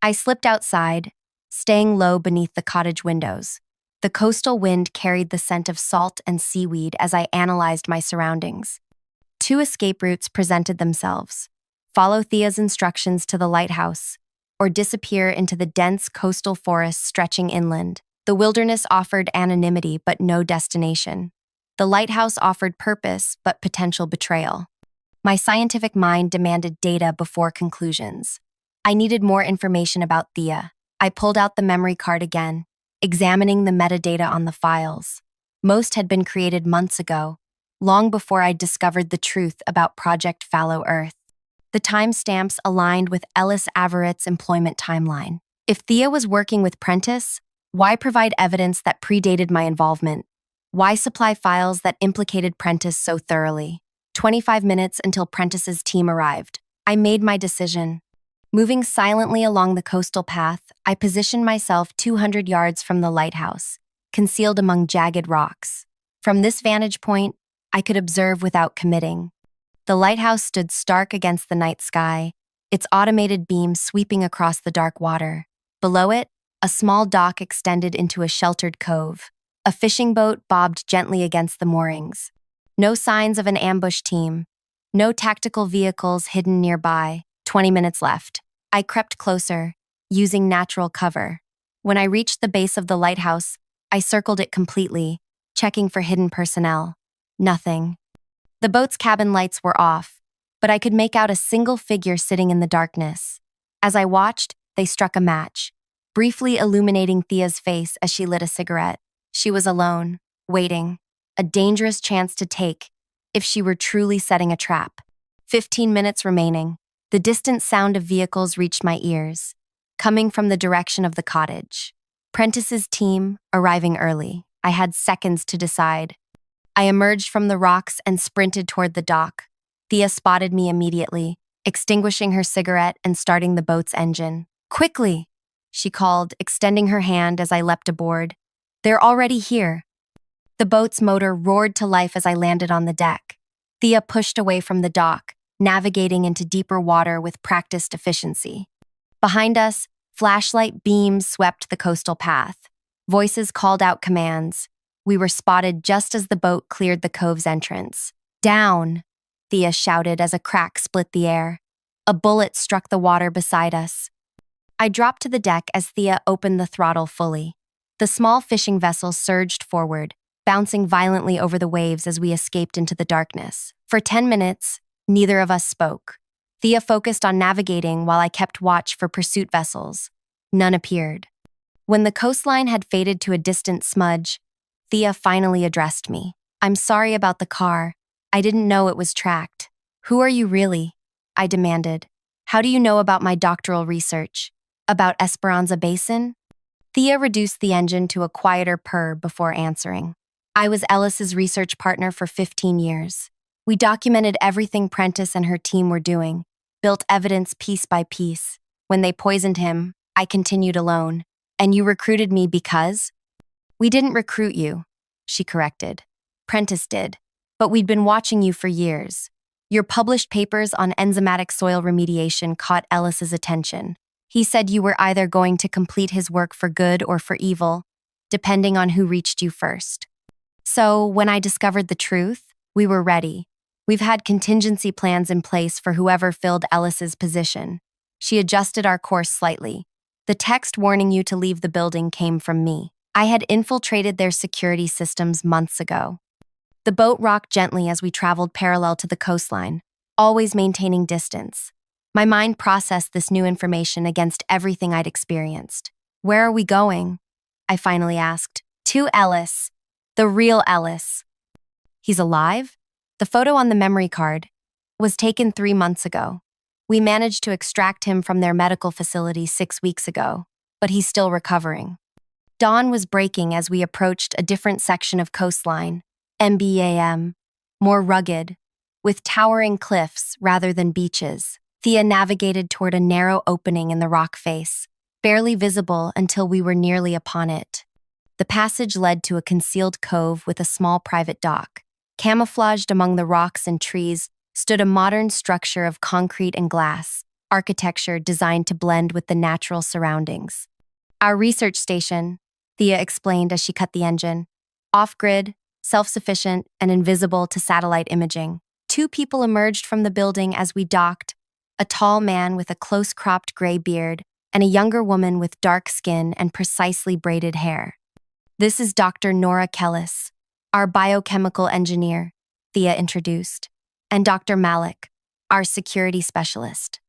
I slipped outside, staying low beneath the cottage windows. The coastal wind carried the scent of salt and seaweed as I analyzed my surroundings. 2 escape routes presented themselves. Follow Thea's instructions to the lighthouse, or disappear into the dense coastal forest stretching inland. The wilderness offered anonymity but no destination. The lighthouse offered purpose but potential betrayal. My scientific mind demanded data before conclusions. I needed more information about Thea. I pulled out the memory card again, examining the metadata on the files. Most had been created months ago, long before I'd discovered the truth about Project Fallow Earth. The timestamps aligned with Ellis Everett's employment timeline. If Thea was working with Prentice, why provide evidence that predated my involvement? Why supply files that implicated Prentice so thoroughly? 25 minutes until Prentice's team arrived. I made my decision. Moving silently along the coastal path, I positioned myself 200 yards from the lighthouse, concealed among jagged rocks. From this vantage point, I could observe without committing. The lighthouse stood stark against the night sky, its automated beams sweeping across the dark water. Below it, a small dock extended into a sheltered cove. A fishing boat bobbed gently against the moorings. No signs of an ambush team. No tactical vehicles hidden nearby. 20 minutes left. I crept closer, using natural cover. When I reached the base of the lighthouse, I circled it completely, checking for hidden personnel. Nothing. The boat's cabin lights were off, but I could make out a single figure sitting in the darkness. As I watched, they struck a match, briefly illuminating Thea's face as she lit a cigarette. She was alone, waiting, a dangerous chance to take if she were truly setting a trap. 15 minutes remaining. The distant sound of vehicles reached my ears, coming from the direction of the cottage. Prentice's team arriving early. I had seconds to decide. I emerged from the rocks and sprinted toward the dock. Thea spotted me immediately, extinguishing her cigarette and starting the boat's engine. "Quickly!" she called, extending her hand as I leapt aboard. "They're already here." The boat's motor roared to life as I landed on the deck. Thea pushed away from the dock, navigating into deeper water with practiced efficiency. Behind us, flashlight beams swept the coastal path. Voices called out commands. We were spotted just as the boat cleared the cove's entrance. "Down!" Thea shouted as a crack split the air. A bullet struck the water beside us. I dropped to the deck as Thea opened the throttle fully. The small fishing vessel surged forward, bouncing violently over the waves as we escaped into the darkness. For 10 minutes, neither of us spoke. Thea focused on navigating while I kept watch for pursuit vessels. None appeared. When the coastline had faded to a distant smudge, Thea finally addressed me. "I'm sorry about the car. I didn't know it was tracked." "Who are you really?" I demanded. "How do you know about my doctoral research? About Esperanza Basin?" Thea reduced the engine to a quieter purr before answering. "I was Ellis's research partner for 15 years. We documented everything Prentice and her team were doing, built evidence piece by piece. When they poisoned him, I continued alone. And you recruited me because?" "We didn't recruit you," she corrected. "Prentice did. But we'd been watching you for years. Your published papers on enzymatic soil remediation caught Ellis's attention. He said you were either going to complete his work for good or for evil, depending on who reached you first. So when I discovered the truth, we were ready. We've had contingency plans in place for whoever filled Ellis's position." She adjusted our course slightly. "The text warning you to leave the building came from me. I had infiltrated their security systems months ago." The boat rocked gently as we traveled parallel to the coastline, always maintaining distance. My mind processed this new information against everything I'd experienced. "Where are we going?" I finally asked. "To Ellis. The real Ellis." "He's alive?" "The photo on the memory card was taken 3 months ago. We managed to extract him from their medical facility 6 weeks ago, but he's still recovering." Dawn was breaking as we approached a different section of coastline, MBAM, more rugged, with towering cliffs rather than beaches. Thea navigated toward a narrow opening in the rock face, barely visible until we were nearly upon it. The passage led to a concealed cove with a small private dock. Camouflaged among the rocks and trees stood a modern structure of concrete and glass, architecture designed to blend with the natural surroundings. "Our research station," Thea explained as she cut the engine. "Off-grid, self-sufficient, and invisible to satellite imaging." 2 people emerged from the building as we docked, a tall man with a close-cropped gray beard and a younger woman with dark skin and precisely braided hair. "This is Dr. Nora Kellis, our biochemical engineer," Thea introduced, "and Dr. Malik, our security specialist."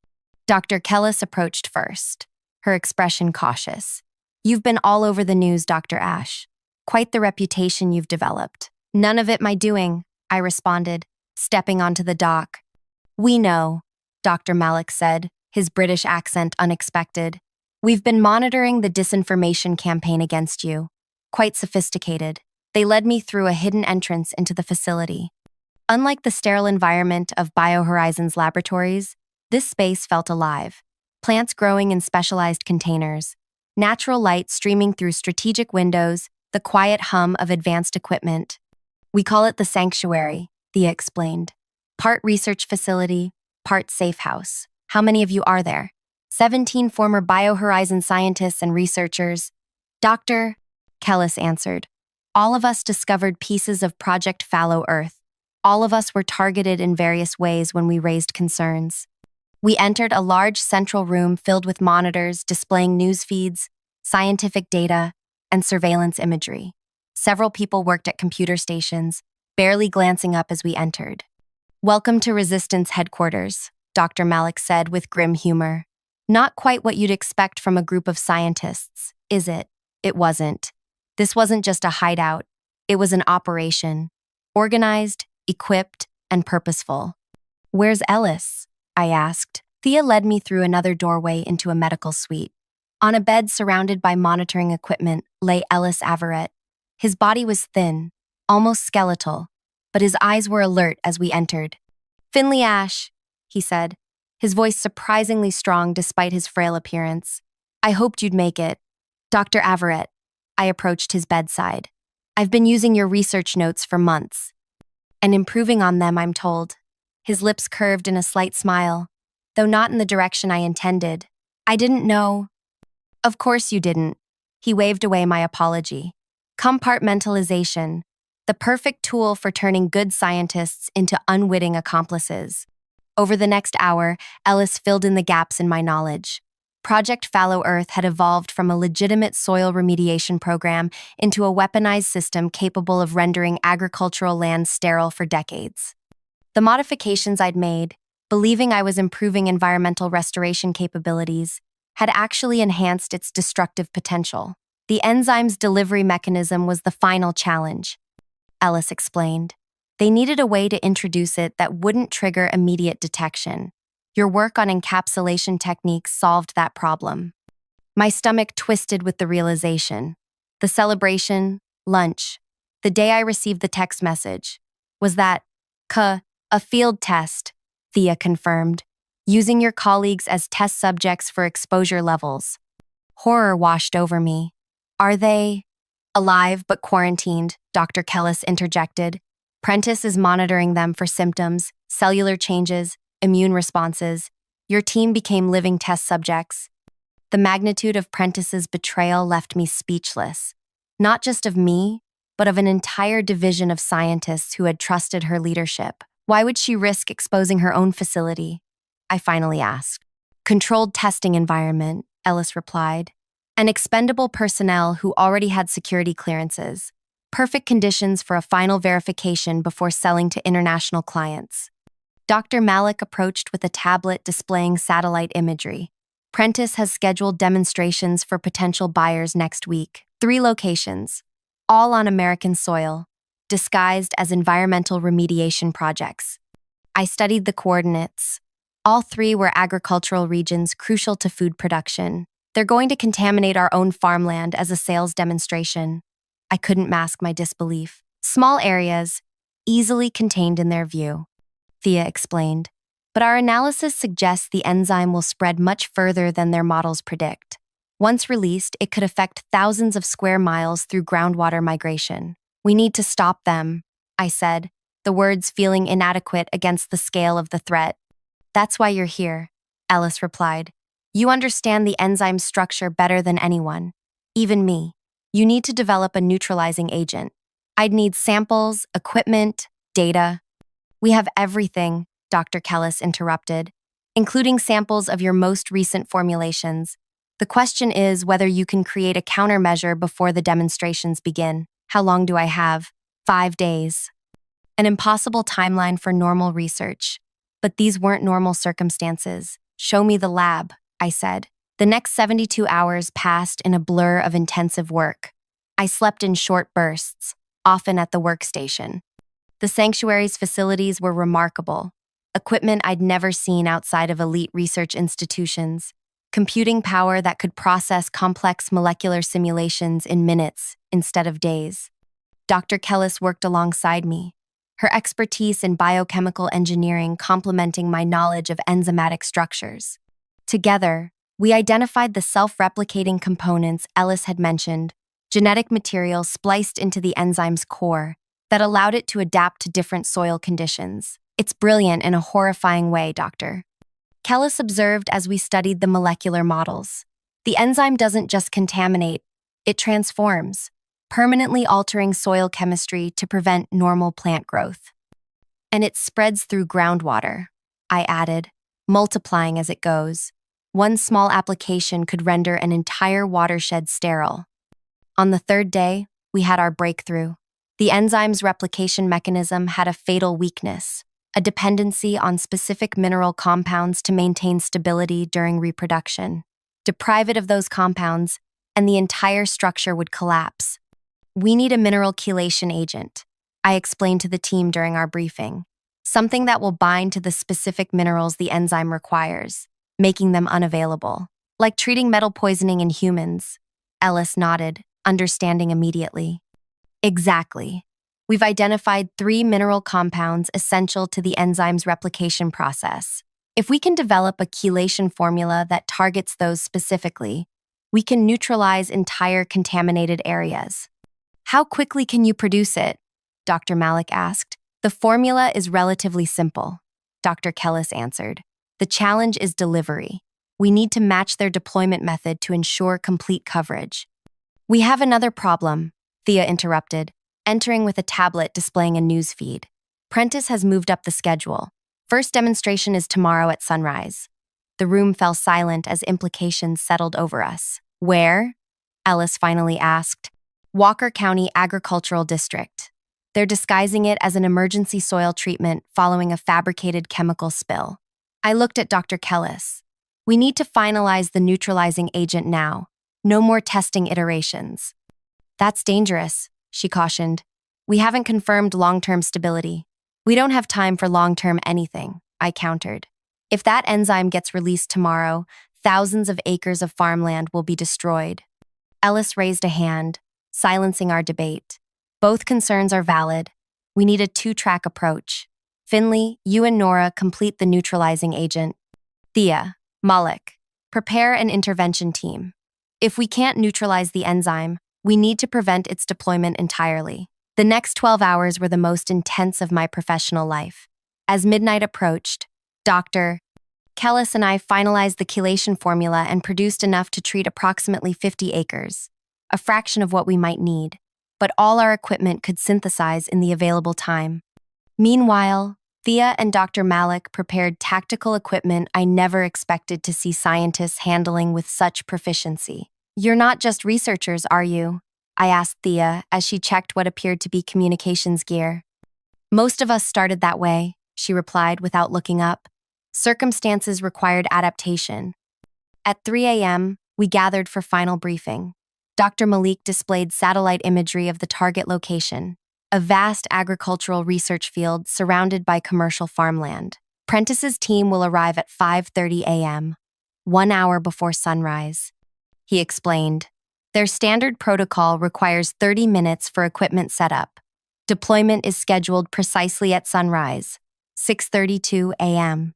Dr. Kellis approached first, her expression cautious. "You've been all over the news, Dr. Ash. Quite the reputation you've developed." "None of it my doing," I responded, stepping onto the dock. "We know," Dr. Malik said, his British accent unexpected. "We've been monitoring the disinformation campaign against you. Quite sophisticated. They led me through a hidden entrance into the facility. Unlike the sterile environment of BioHorizons laboratories, this space felt alive. plants growing in specialized containers, natural light streaming through strategic windows, the quiet hum of advanced equipment. We call it the sanctuary, Thea explained. Part research facility, part safe house. How many of you are there? 17 former BioHorizon scientists and researchers. Dr. Kellis answered. All of us discovered pieces of Project Fallow Earth. All of us were targeted in various ways when we raised concerns. We entered a large central room filled with monitors displaying news feeds, scientific data, and surveillance imagery. Several people worked at computer stations, barely glancing up as we entered. Welcome to Resistance Headquarters, Dr. Malik said with grim humor. Not quite what you'd expect from a group of scientists, is it? It wasn't. This wasn't just a hideout. It was an operation. Organized, equipped, and purposeful. Where's Ellis? I asked. Thea led me through another doorway into a medical suite. On a bed surrounded by monitoring equipment lay Ellis Averett. His body was thin, almost skeletal, but his eyes were alert as we entered. Finley Ash, he said, his voice surprisingly strong despite his frail appearance. I hoped you'd make it. Dr. Averett. I approached his bedside. I've been using your research notes for months, and improving on them, I'm told. His lips curved in a slight smile, though not in the direction I intended. I didn't know. Of course you didn't. He waved away my apology. Compartmentalization, the perfect tool for turning good scientists into unwitting accomplices. Over the next hour, Ellis filled in the gaps in my knowledge. Project Fallow Earth had evolved from a legitimate soil remediation program into a weaponized system capable of rendering agricultural land sterile for decades. The modifications I'd made, believing I was improving environmental restoration capabilities, had actually enhanced its destructive potential. The enzyme's delivery mechanism was the final challenge, Ellis explained. They needed a way to introduce it that wouldn't trigger immediate detection. Your work on encapsulation techniques solved that problem. My stomach twisted with the realization. The celebration, lunch, the day I received the text message, was that, a field test, Thea confirmed, using your colleagues as test subjects for exposure levels. Horror washed over me. Are they alive but quarantined? Dr. Kellis interjected. Prentice is monitoring them for symptoms, cellular changes, immune responses. Your team became living test subjects. The magnitude of Prentice's betrayal left me speechless. Not just of me, but of an entire division of scientists who had trusted her leadership. Why would she risk exposing her own facility? I finally asked. Controlled testing environment, Ellis replied. And expendable personnel who already had security clearances. Perfect conditions for a final verification before selling to international clients. Dr. Malik approached with a tablet displaying satellite imagery. Prentice has scheduled demonstrations for potential buyers next week. 3 locations, all on American soil, disguised as environmental remediation projects. I studied the coordinates. All 3 were agricultural regions crucial to food production. They're going to contaminate our own farmland as a sales demonstration. I couldn't mask my disbelief. Small areas, easily contained in their view, Thea explained. But our analysis suggests the enzyme will spread much further than their models predict. Once released, it could affect thousands of square miles through groundwater migration. We need to stop them, I said, the words feeling inadequate against the scale of the threat. That's why you're here, Ellis replied. You understand the enzyme structure better than anyone, even me. You need to develop a neutralizing agent. I'd need samples, equipment, data. We have everything, Dr. Kellis interrupted, including samples of your most recent formulations. The question is whether you can create a countermeasure before the demonstrations begin. How long do I have? 5 days. An impossible timeline for normal research. But these weren't normal circumstances. Show me the lab, I said. The next 72 hours passed in a blur of intensive work. I slept in short bursts, often at the workstation. The sanctuary's facilities were remarkable. Equipment I'd never seen outside of elite research institutions. Computing power that could process complex molecular simulations in minutes instead of days. Dr. Kellis worked alongside me, her expertise in biochemical engineering complementing my knowledge of enzymatic structures. Together, We identified the self-replicating components Ellis had mentioned, genetic material spliced into the enzyme's core that allowed it to adapt to different soil conditions. It's brilliant in a horrifying way, Doctor. Kellis observed as we studied the molecular models. The enzyme doesn't just contaminate, it transforms, permanently altering soil chemistry to prevent normal plant growth. And it spreads through groundwater, I added, multiplying as it goes. One small application could render an entire watershed sterile. On the third day, we had our breakthrough. The enzyme's replication mechanism had a fatal weakness, a dependency on specific mineral compounds to maintain stability during reproduction. Deprive it of those compounds, and the entire structure would collapse. We need a mineral chelation agent, I explained to the team during our briefing. Something that will bind to the specific minerals the enzyme requires, making them unavailable. Like treating metal poisoning in humans. Ellis nodded, understanding immediately. Exactly. We've identified 3 mineral compounds essential to the enzyme's replication process. If we can develop a chelation formula that targets those specifically, we can neutralize entire contaminated areas. How quickly can you produce it? Dr. Malik asked. The formula is relatively simple, Dr. Kellis answered. The challenge is delivery. We need to match their deployment method to ensure complete coverage. We have another problem, Thea interrupted, entering with a tablet displaying a news feed. Prentice has moved up the schedule. First demonstration is tomorrow at sunrise. The room fell silent as implications settled over us. Where? Ellis finally asked. Walker County Agricultural District. They're disguising it as an emergency soil treatment following a fabricated chemical spill. I looked at Dr. Kellis. We need to finalize the neutralizing agent now. No more testing iterations. That's dangerous, she cautioned. We haven't confirmed long-term stability. We don't have time for long-term anything, I countered. If that enzyme gets released tomorrow, thousands of acres of farmland will be destroyed. Ellis raised a hand, silencing our debate. Both concerns are valid. We need a 2-track approach. Finley, you and Nora complete the neutralizing agent. Thea, Malik, prepare an intervention team. If we can't neutralize the enzyme, we need to prevent its deployment entirely. The next 12 hours were the most intense of my professional life. As midnight approached, Dr. Kellis and I finalized the chelation formula and produced enough to treat approximately 50 acres, a fraction of what we might need, but all our equipment could synthesize in the available time. Meanwhile, Thea and Dr. Malik prepared tactical equipment I never expected to see scientists handling with such proficiency. You're not just researchers, are you? I asked Thea as she checked what appeared to be communications gear. Most of us started that way, she replied without looking up. Circumstances required adaptation. At 3 a.m., we gathered for final briefing. Dr. Malik displayed satellite imagery of the target location, a vast agricultural research field surrounded by commercial farmland. Prentice's team will arrive at 5:30 a.m., 1 hour before sunrise. He explained. Their standard protocol requires 30 minutes for equipment setup. Deployment is scheduled precisely at sunrise, 6:32 a.m.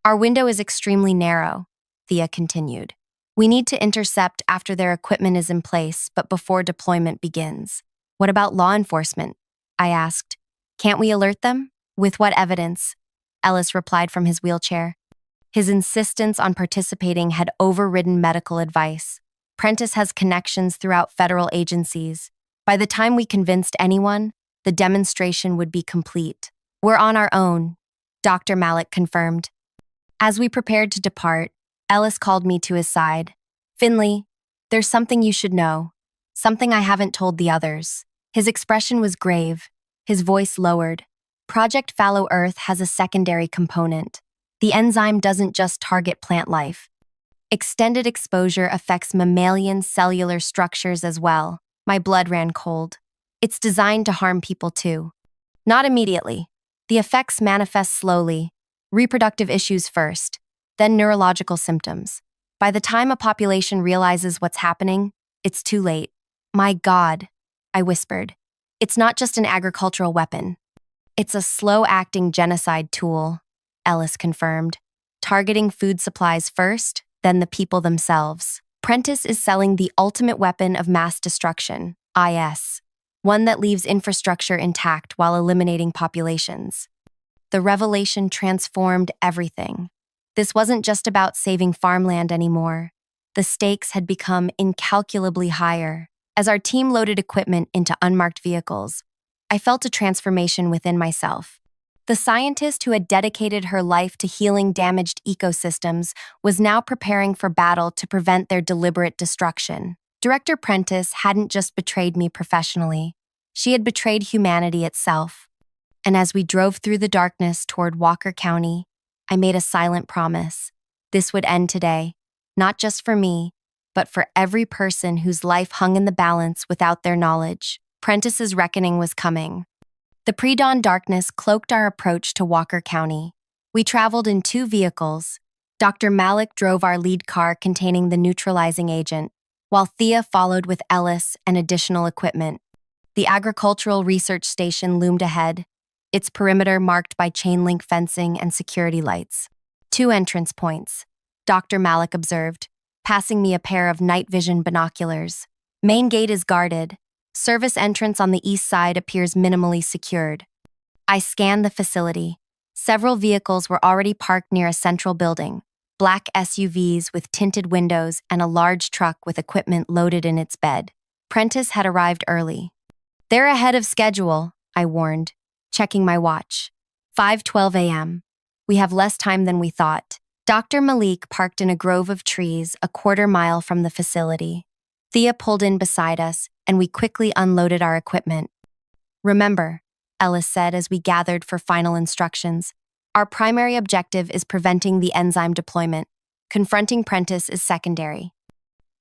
Our window is extremely narrow, Thea continued. We need to intercept after their equipment is in place, but before deployment begins. What about law enforcement? I asked. Can't we alert them? With what evidence? Ellis replied from his wheelchair. His insistence on participating had overridden medical advice. Prentice has connections throughout federal agencies. By the time we convinced anyone, the demonstration would be complete. We're on our own, Dr. Malik confirmed. As we prepared to depart, Ellis called me to his side. Finley, there's something you should know. Something I haven't told the others. His expression was grave, his voice lowered. Project Fallow Earth has a secondary component. The enzyme doesn't just target plant life. Extended exposure affects mammalian cellular structures as well. My blood ran cold. It's designed to harm people too. Not immediately. The effects manifest slowly. Reproductive issues first, then neurological symptoms. By the time a population realizes what's happening, it's too late. My God, I whispered. It's not just an agricultural weapon. It's a slow-acting genocide tool, Ellis confirmed. Targeting food supplies first, than the people themselves. Prentice is selling the ultimate weapon of mass destruction, IS, one that leaves infrastructure intact while eliminating populations. The revelation transformed everything. This wasn't just about saving farmland anymore. The stakes had become incalculably higher. As our team loaded equipment into unmarked vehicles, I felt a transformation within myself. The scientist who had dedicated her life to healing damaged ecosystems was now preparing for battle to prevent their deliberate destruction. Director Prentice hadn't just betrayed me professionally, she had betrayed humanity itself. And as we drove through the darkness toward Walker County, I made a silent promise. This would end today, not just for me, but for every person whose life hung in the balance without their knowledge. Prentice's reckoning was coming. The pre-dawn darkness cloaked our approach to Walker County. We traveled in 2 vehicles. Dr. Malik drove our lead car containing the neutralizing agent, while Thea followed with Ellis and additional equipment. The agricultural research station loomed ahead, its perimeter marked by chain-link fencing and security lights. 2 entrance points, Dr. Malik observed, passing me a pair of night vision binoculars. Main gate is guarded. Service entrance on the east side appears minimally secured. I scanned the facility. Several vehicles were already parked near a central building, black SUVs with tinted windows and a large truck with equipment loaded in its bed. Prentice had arrived early. "They're ahead of schedule," I warned, checking my watch. 5:12 a.m. We have less time than we thought. Dr. Malik parked in a grove of trees a quarter-mile from the facility. Thea pulled in beside us, and we quickly unloaded our equipment. "Remember," Ellis said as we gathered for final instructions, "our primary objective is preventing the enzyme deployment. Confronting Prentice is secondary."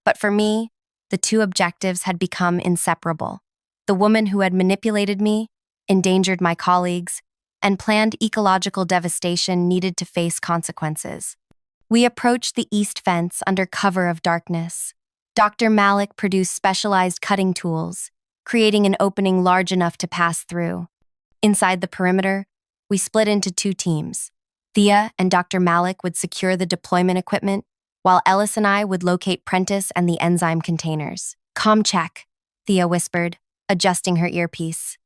But for me, the 2 objectives had become inseparable. The woman who had manipulated me, endangered my colleagues, and planned ecological devastation needed to face consequences. We approached the east fence under cover of darkness. Dr. Malik produced specialized cutting tools, creating an opening large enough to pass through. Inside the perimeter, we split into 2 teams. Thea and Dr. Malik would secure the deployment equipment, while Ellis and I would locate Prentice and the enzyme containers. "Comm check," Thea whispered, adjusting her earpiece.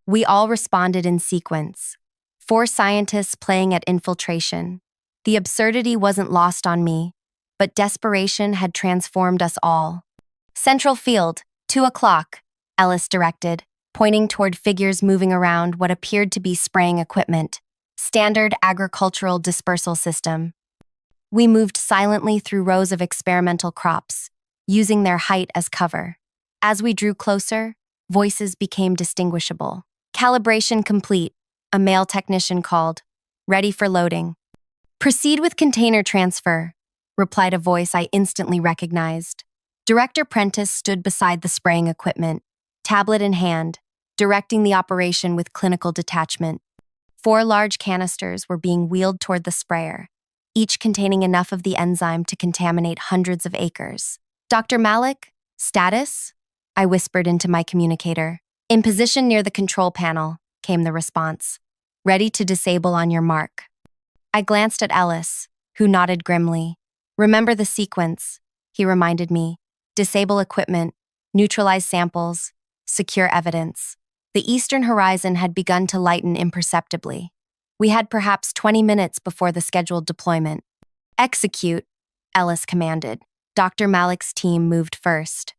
We all responded in sequence. 4 scientists playing at infiltration. The absurdity wasn't lost on me, but desperation had transformed us all. "Central field, 2 o'clock, Ellis directed, pointing toward figures moving around what appeared to be spraying equipment. Standard agricultural dispersal system. We moved silently through rows of experimental crops, using their height as cover. As we drew closer, voices became distinguishable. "Calibration complete," a male technician called. "Ready for loading." "Proceed with container transfer," replied a voice I instantly recognized. Director Prentice stood beside the spraying equipment, tablet in hand, directing the operation with clinical detachment. 4 large canisters were being wheeled toward the sprayer, each containing enough of the enzyme to contaminate hundreds of acres. "Dr. Malik, status?" I whispered into my communicator. "In position near the control panel," came the response. "Ready to disable on your mark." I glanced at Ellis, who nodded grimly. "Remember the sequence," he reminded me. "Disable equipment, neutralize samples, secure evidence." The eastern horizon had begun to lighten imperceptibly. We had perhaps 20 minutes before the scheduled deployment. "Execute," Ellis commanded. Dr. Malik's team moved first.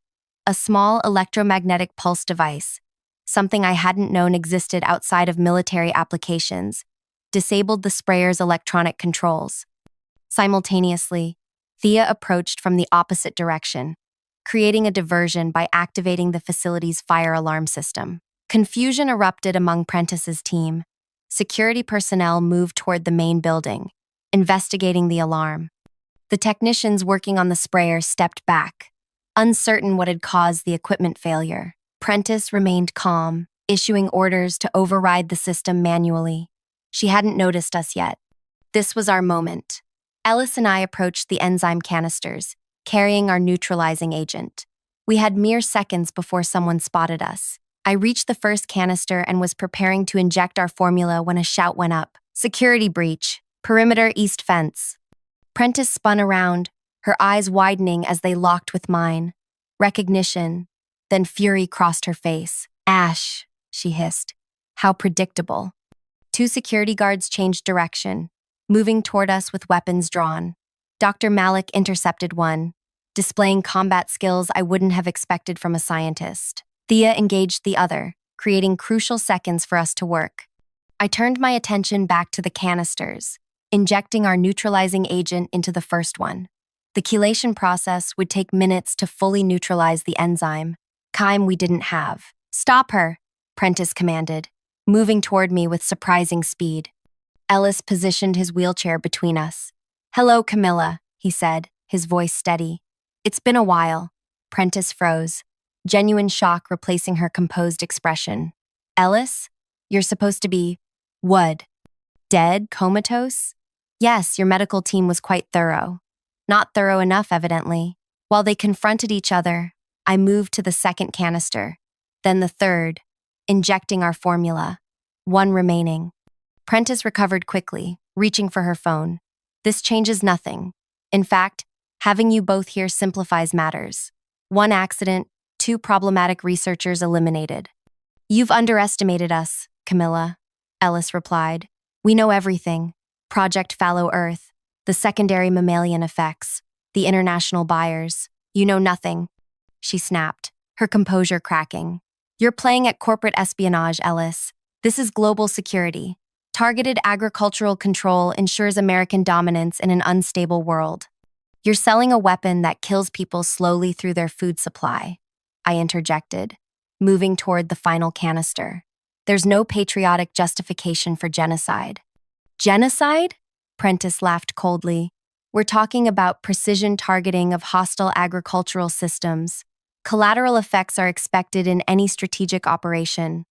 A small electromagnetic pulse device, something I hadn't known existed outside of military applications, disabled the sprayer's electronic controls. Simultaneously, Thea approached from the opposite direction, creating a diversion by activating the facility's fire alarm system. Confusion erupted among Prentice's team. Security personnel moved toward the main building, investigating the alarm. The technicians working on the sprayer stepped back, uncertain what had caused the equipment failure. Prentice remained calm, issuing orders to override the system manually. She hadn't noticed us yet. This was our moment. Ellis and I approached the enzyme canisters, carrying our neutralizing agent. We had mere seconds before someone spotted us. I reached the first canister and was preparing to inject our formula when a shout went up. "Security breach. Perimeter east fence." Prentice spun around, her eyes widening as they locked with mine. Recognition, then fury crossed her face. Ash, she hissed. How predictable. Two security guards changed direction, moving toward us with weapons drawn. Dr. Malik intercepted one, displaying combat skills I wouldn't have expected from a scientist. Thea engaged the other, creating crucial seconds for us to work. I turned my attention back to the canisters, injecting our neutralizing agent into the first one. The chelation process would take minutes to fully neutralize the enzyme, time we didn't have. Stop her, Prentice commanded, moving toward me with surprising speed. Ellis positioned his wheelchair between us. Hello, Camilla, he said, his voice steady. It's been a while. Prentice froze, genuine shock replacing her composed expression. Ellis? You're supposed to be… what? Dead? Comatose? Yes, your medical team was quite thorough. Not thorough enough, evidently. While they confronted each other, I moved to the second canister, then the third, injecting our formula. One remaining. Prentice recovered quickly, reaching for her phone. This changes nothing. In fact, having you both here simplifies matters. One accident, two problematic researchers eliminated. You've underestimated us, Camilla, Ellis replied. We know everything. Project Fallow Earth, the secondary mammalian effects, the international buyers. You know nothing. She snapped, her composure cracking. You're playing at corporate espionage, Ellis. This is global security. Targeted agricultural control ensures American dominance in an unstable world. You're selling a weapon that kills people slowly through their food supply, I interjected, moving toward the final canister. There's no patriotic justification for genocide. Genocide? Prentice laughed coldly. We're talking about precision targeting of hostile agricultural systems. Collateral effects are expected in any strategic operation.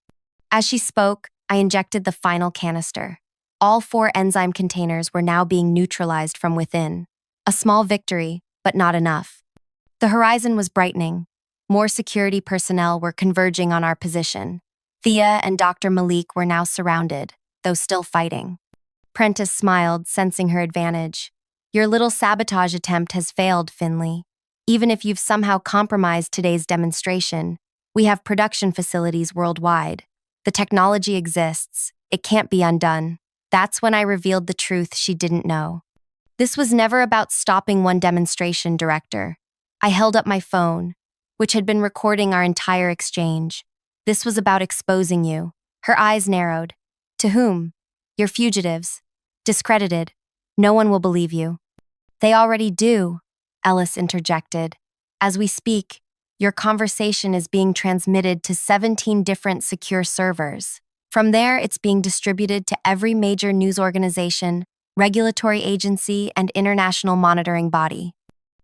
As she spoke, I injected the final canister. All 4 enzyme containers were now being neutralized from within. A small victory, but not enough. The horizon was brightening. More security personnel were converging on our position. Thea and Dr. Malik were now surrounded, though still fighting. Prentice smiled, sensing her advantage. Your little sabotage attempt has failed, Finley. Even if you've somehow compromised today's demonstration, we have production facilities worldwide. The technology exists. It can't be undone. That's when I revealed the truth she didn't know. This was never about stopping one demonstration, Director. I held up my phone, which had been recording our entire exchange. This was about exposing you. Her eyes narrowed. To whom? Your fugitives. Discredited. No one will believe you. They already do, Ellis interjected. As we speak, your conversation is being transmitted to 17 different secure servers. From there, it's being distributed to every major news organization, regulatory agency, and international monitoring body.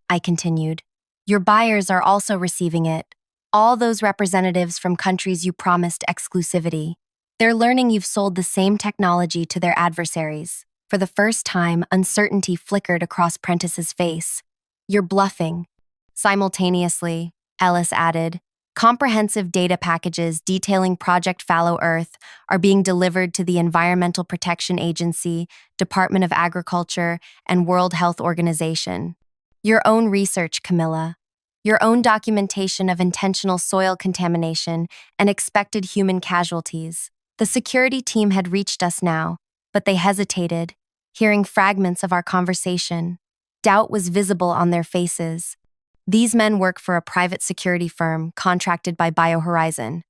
I continued. Your buyers are also receiving it. All those representatives from countries you promised exclusivity. They're learning you've sold the same technology to their adversaries. For the first time, uncertainty flickered across Prentice's face. You're bluffing. Simultaneously, Ellis added, comprehensive data packages detailing Project Fallow Earth are being delivered to the Environmental Protection Agency, Department of Agriculture, and World Health Organization. Your own research, Camilla. Your own documentation of intentional soil contamination and expected human casualties. The security team had reached us now, but they hesitated, hearing fragments of our conversation. Doubt was visible on their faces. These men work for a private security firm contracted by BioHorizon.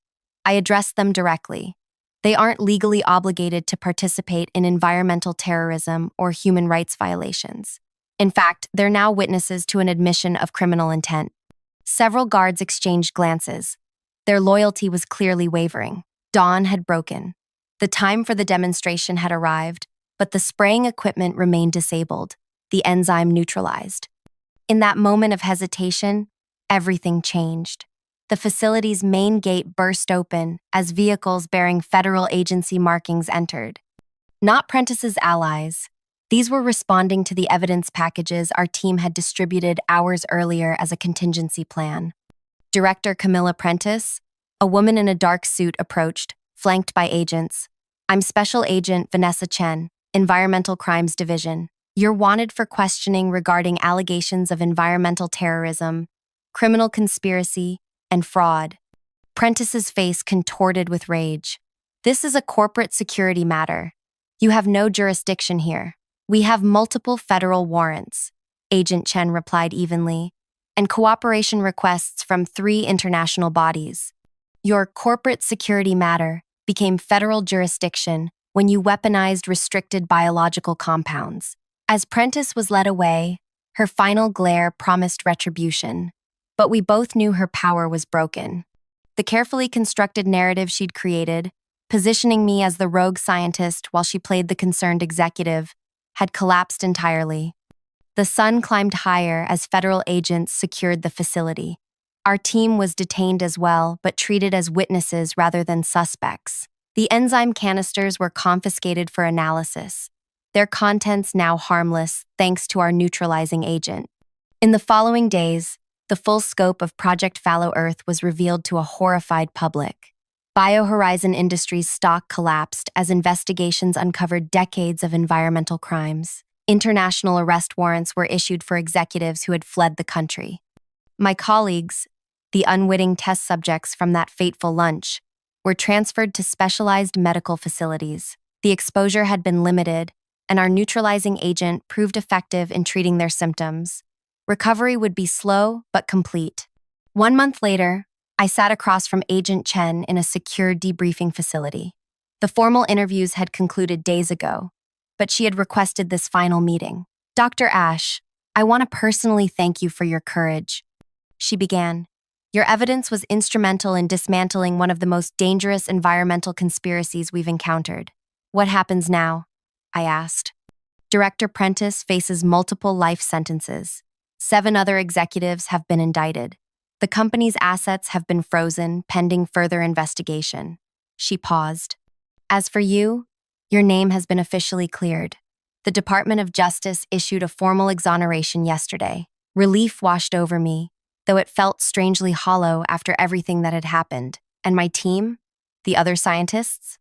I addressed them directly. They aren't legally obligated to participate in environmental terrorism or human rights violations. In fact, they're now witnesses to an admission of criminal intent. Several guards exchanged glances. Their loyalty was clearly wavering. Dawn had broken. The time for the demonstration had arrived, but the spraying equipment remained disabled, the enzyme neutralized. In that moment of hesitation, everything changed. The facility's main gate burst open as vehicles bearing federal agency markings entered. Not Prentice's allies. These were responding to the evidence packages our team had distributed hours earlier as a contingency plan. Director Camilla Prentice, a woman in a dark suit, approached, flanked by agents. I'm Special Agent Vanessa Chen, Environmental Crimes Division. You're wanted for questioning regarding allegations of environmental terrorism, criminal conspiracy, and fraud. Prentice's face contorted with rage. This is a corporate security matter. You have no jurisdiction here. We have multiple federal warrants, Agent Chen replied evenly, and cooperation requests from 3 international bodies. Your corporate security matter became federal jurisdiction when you weaponized restricted biological compounds. As Prentice was led away, her final glare promised retribution, but we both knew her power was broken. The carefully constructed narrative she'd created, positioning me as the rogue scientist while she played the concerned executive, had collapsed entirely. The sun climbed higher as federal agents secured the facility. Our team was detained as well, but treated as witnesses rather than suspects. The enzyme canisters were confiscated for analysis, their contents now harmless thanks to our neutralizing agent. In the following days, the full scope of Project Fallow Earth was revealed to a horrified public. BioHorizon Industries' stock collapsed as investigations uncovered decades of environmental crimes. International arrest warrants were issued for executives who had fled the country. My colleagues, the unwitting test subjects from that fateful lunch, were transferred to specialized medical facilities. The exposure had been limited, and our neutralizing agent proved effective in treating their symptoms. Recovery would be slow but complete. 1 month later, I sat across from Agent Chen in a secure debriefing facility. The formal interviews had concluded days ago, but she had requested this final meeting. Dr. Ash, I want to personally thank you for your courage, she began. Your evidence was instrumental in dismantling one of the most dangerous environmental conspiracies we've encountered. What happens now? I asked. Director Prentice faces multiple life sentences. 7 other executives have been indicted. The company's assets have been frozen pending further investigation. She paused. As for you, your name has been officially cleared. The Department of Justice issued a formal exoneration yesterday. Relief washed over me, though it felt strangely hollow after everything that had happened. And my team? The other scientists?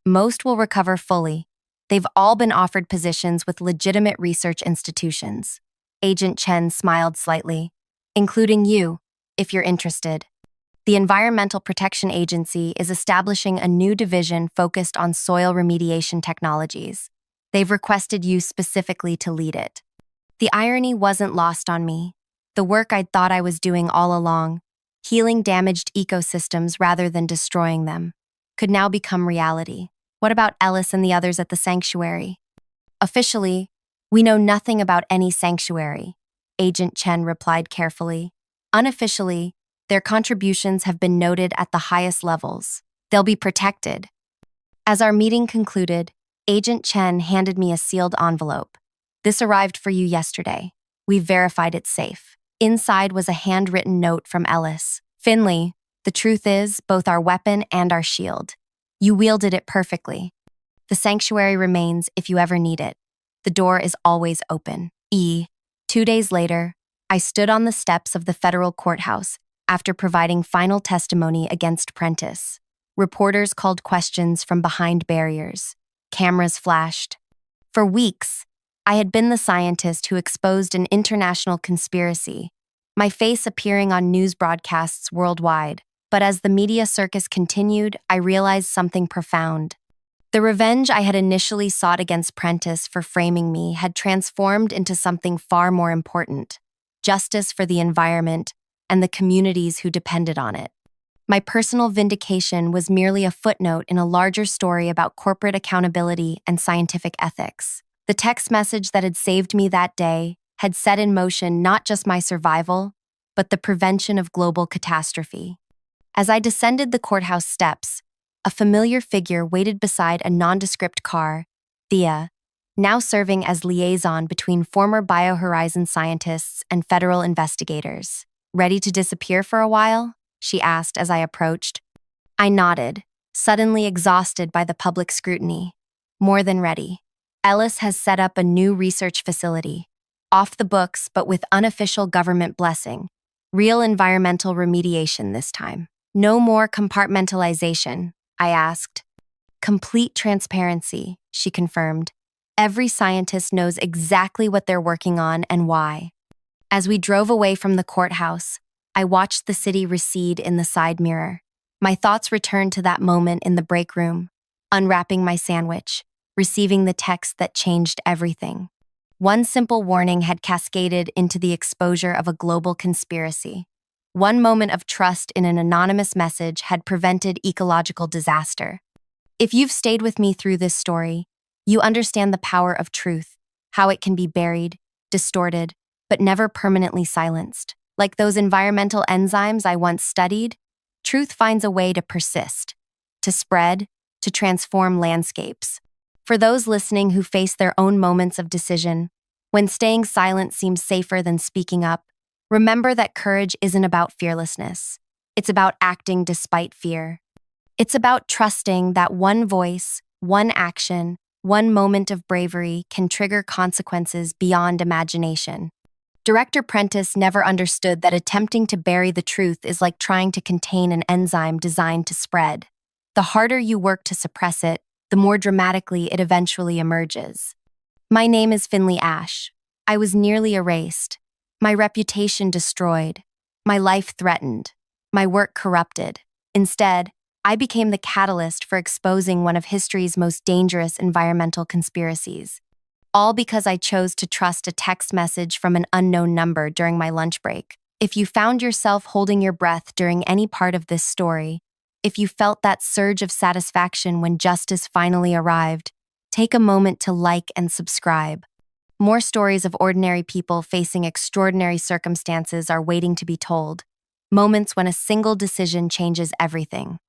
Most will recover fully. They've all been offered positions with legitimate research institutions. Agent Chen smiled slightly. Including you, if you're interested. The Environmental Protection Agency is establishing a new division focused on soil remediation technologies. They've requested you specifically to lead it. The irony wasn't lost on me. The work I'd thought I was doing all along, healing damaged ecosystems rather than destroying them, could now become reality. What about Ellis and the others at the sanctuary? Officially, we know nothing about any sanctuary, Agent Chen replied carefully. Unofficially, their contributions have been noted at the highest levels. They'll be protected. As our meeting concluded, Agent Chen handed me a sealed envelope. This arrived for you yesterday. We've verified it's safe. Inside was a handwritten note from Ellis. Finley, the truth is, both our weapon and our shield. You wielded it perfectly. The sanctuary remains if you ever need it. The door is always open. 2 days later, I stood on the steps of the federal courthouse after providing final testimony against Prentice. Reporters called questions from behind barriers. Cameras flashed. For weeks, I had been the scientist who exposed an international conspiracy, my face appearing on news broadcasts worldwide. But as the media circus continued, I realized something profound. The revenge I had initially sought against Prentice for framing me had transformed into something far more important: justice for the environment and the communities who depended on it. My personal vindication was merely a footnote in a larger story about corporate accountability and scientific ethics. The text message that had saved me that day had set in motion not just my survival, but the prevention of global catastrophe. As I descended the courthouse steps, a familiar figure waited beside a nondescript car, Thea, now serving as liaison between former BioHorizon scientists and federal investigators. Ready to disappear for a while? She asked as I approached. I nodded, suddenly exhausted by the public scrutiny. More than ready. Ellis has set up a new research facility, off the books but with unofficial government blessing. Real environmental remediation this time. No more compartmentalization, I asked. Complete transparency, she confirmed. Every scientist knows exactly what they're working on and why. As we drove away from the courthouse, I watched the city recede in the side mirror. My thoughts returned to that moment in the break room, unwrapping my sandwich, receiving the text that changed everything. One simple warning had cascaded into the exposure of a global conspiracy. One moment of trust in an anonymous message had prevented ecological disaster. If you've stayed with me through this story, you understand the power of truth, how it can be buried, distorted, but never permanently silenced. Like those environmental enzymes I once studied, truth finds a way to persist, to spread, to transform landscapes. For those listening who face their own moments of decision, when staying silent seems safer than speaking up, remember that courage isn't about fearlessness. It's about acting despite fear. It's about trusting that one voice, one action, one moment of bravery can trigger consequences beyond imagination. Director Prentice never understood that attempting to bury the truth is like trying to contain an enzyme designed to spread. The harder you work to suppress it, the more dramatically it eventually emerges. My name is Finley Ash. I was nearly erased, my reputation destroyed, my life threatened, my work corrupted. Instead, I became the catalyst for exposing one of history's most dangerous environmental conspiracies. All because I chose to trust a text message from an unknown number during my lunch break. If you found yourself holding your breath during any part of this story, if you felt that surge of satisfaction when justice finally arrived, take a moment to like and subscribe. More stories of ordinary people facing extraordinary circumstances are waiting to be told. Moments when a single decision changes everything.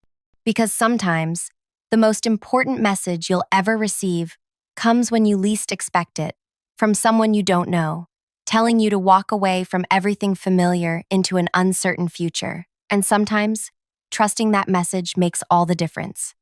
Because sometimes, the most important message you'll ever receive comes when you least expect it, from someone you don't know, telling you to walk away from everything familiar into an uncertain future. And sometimes, trusting that message makes all the difference.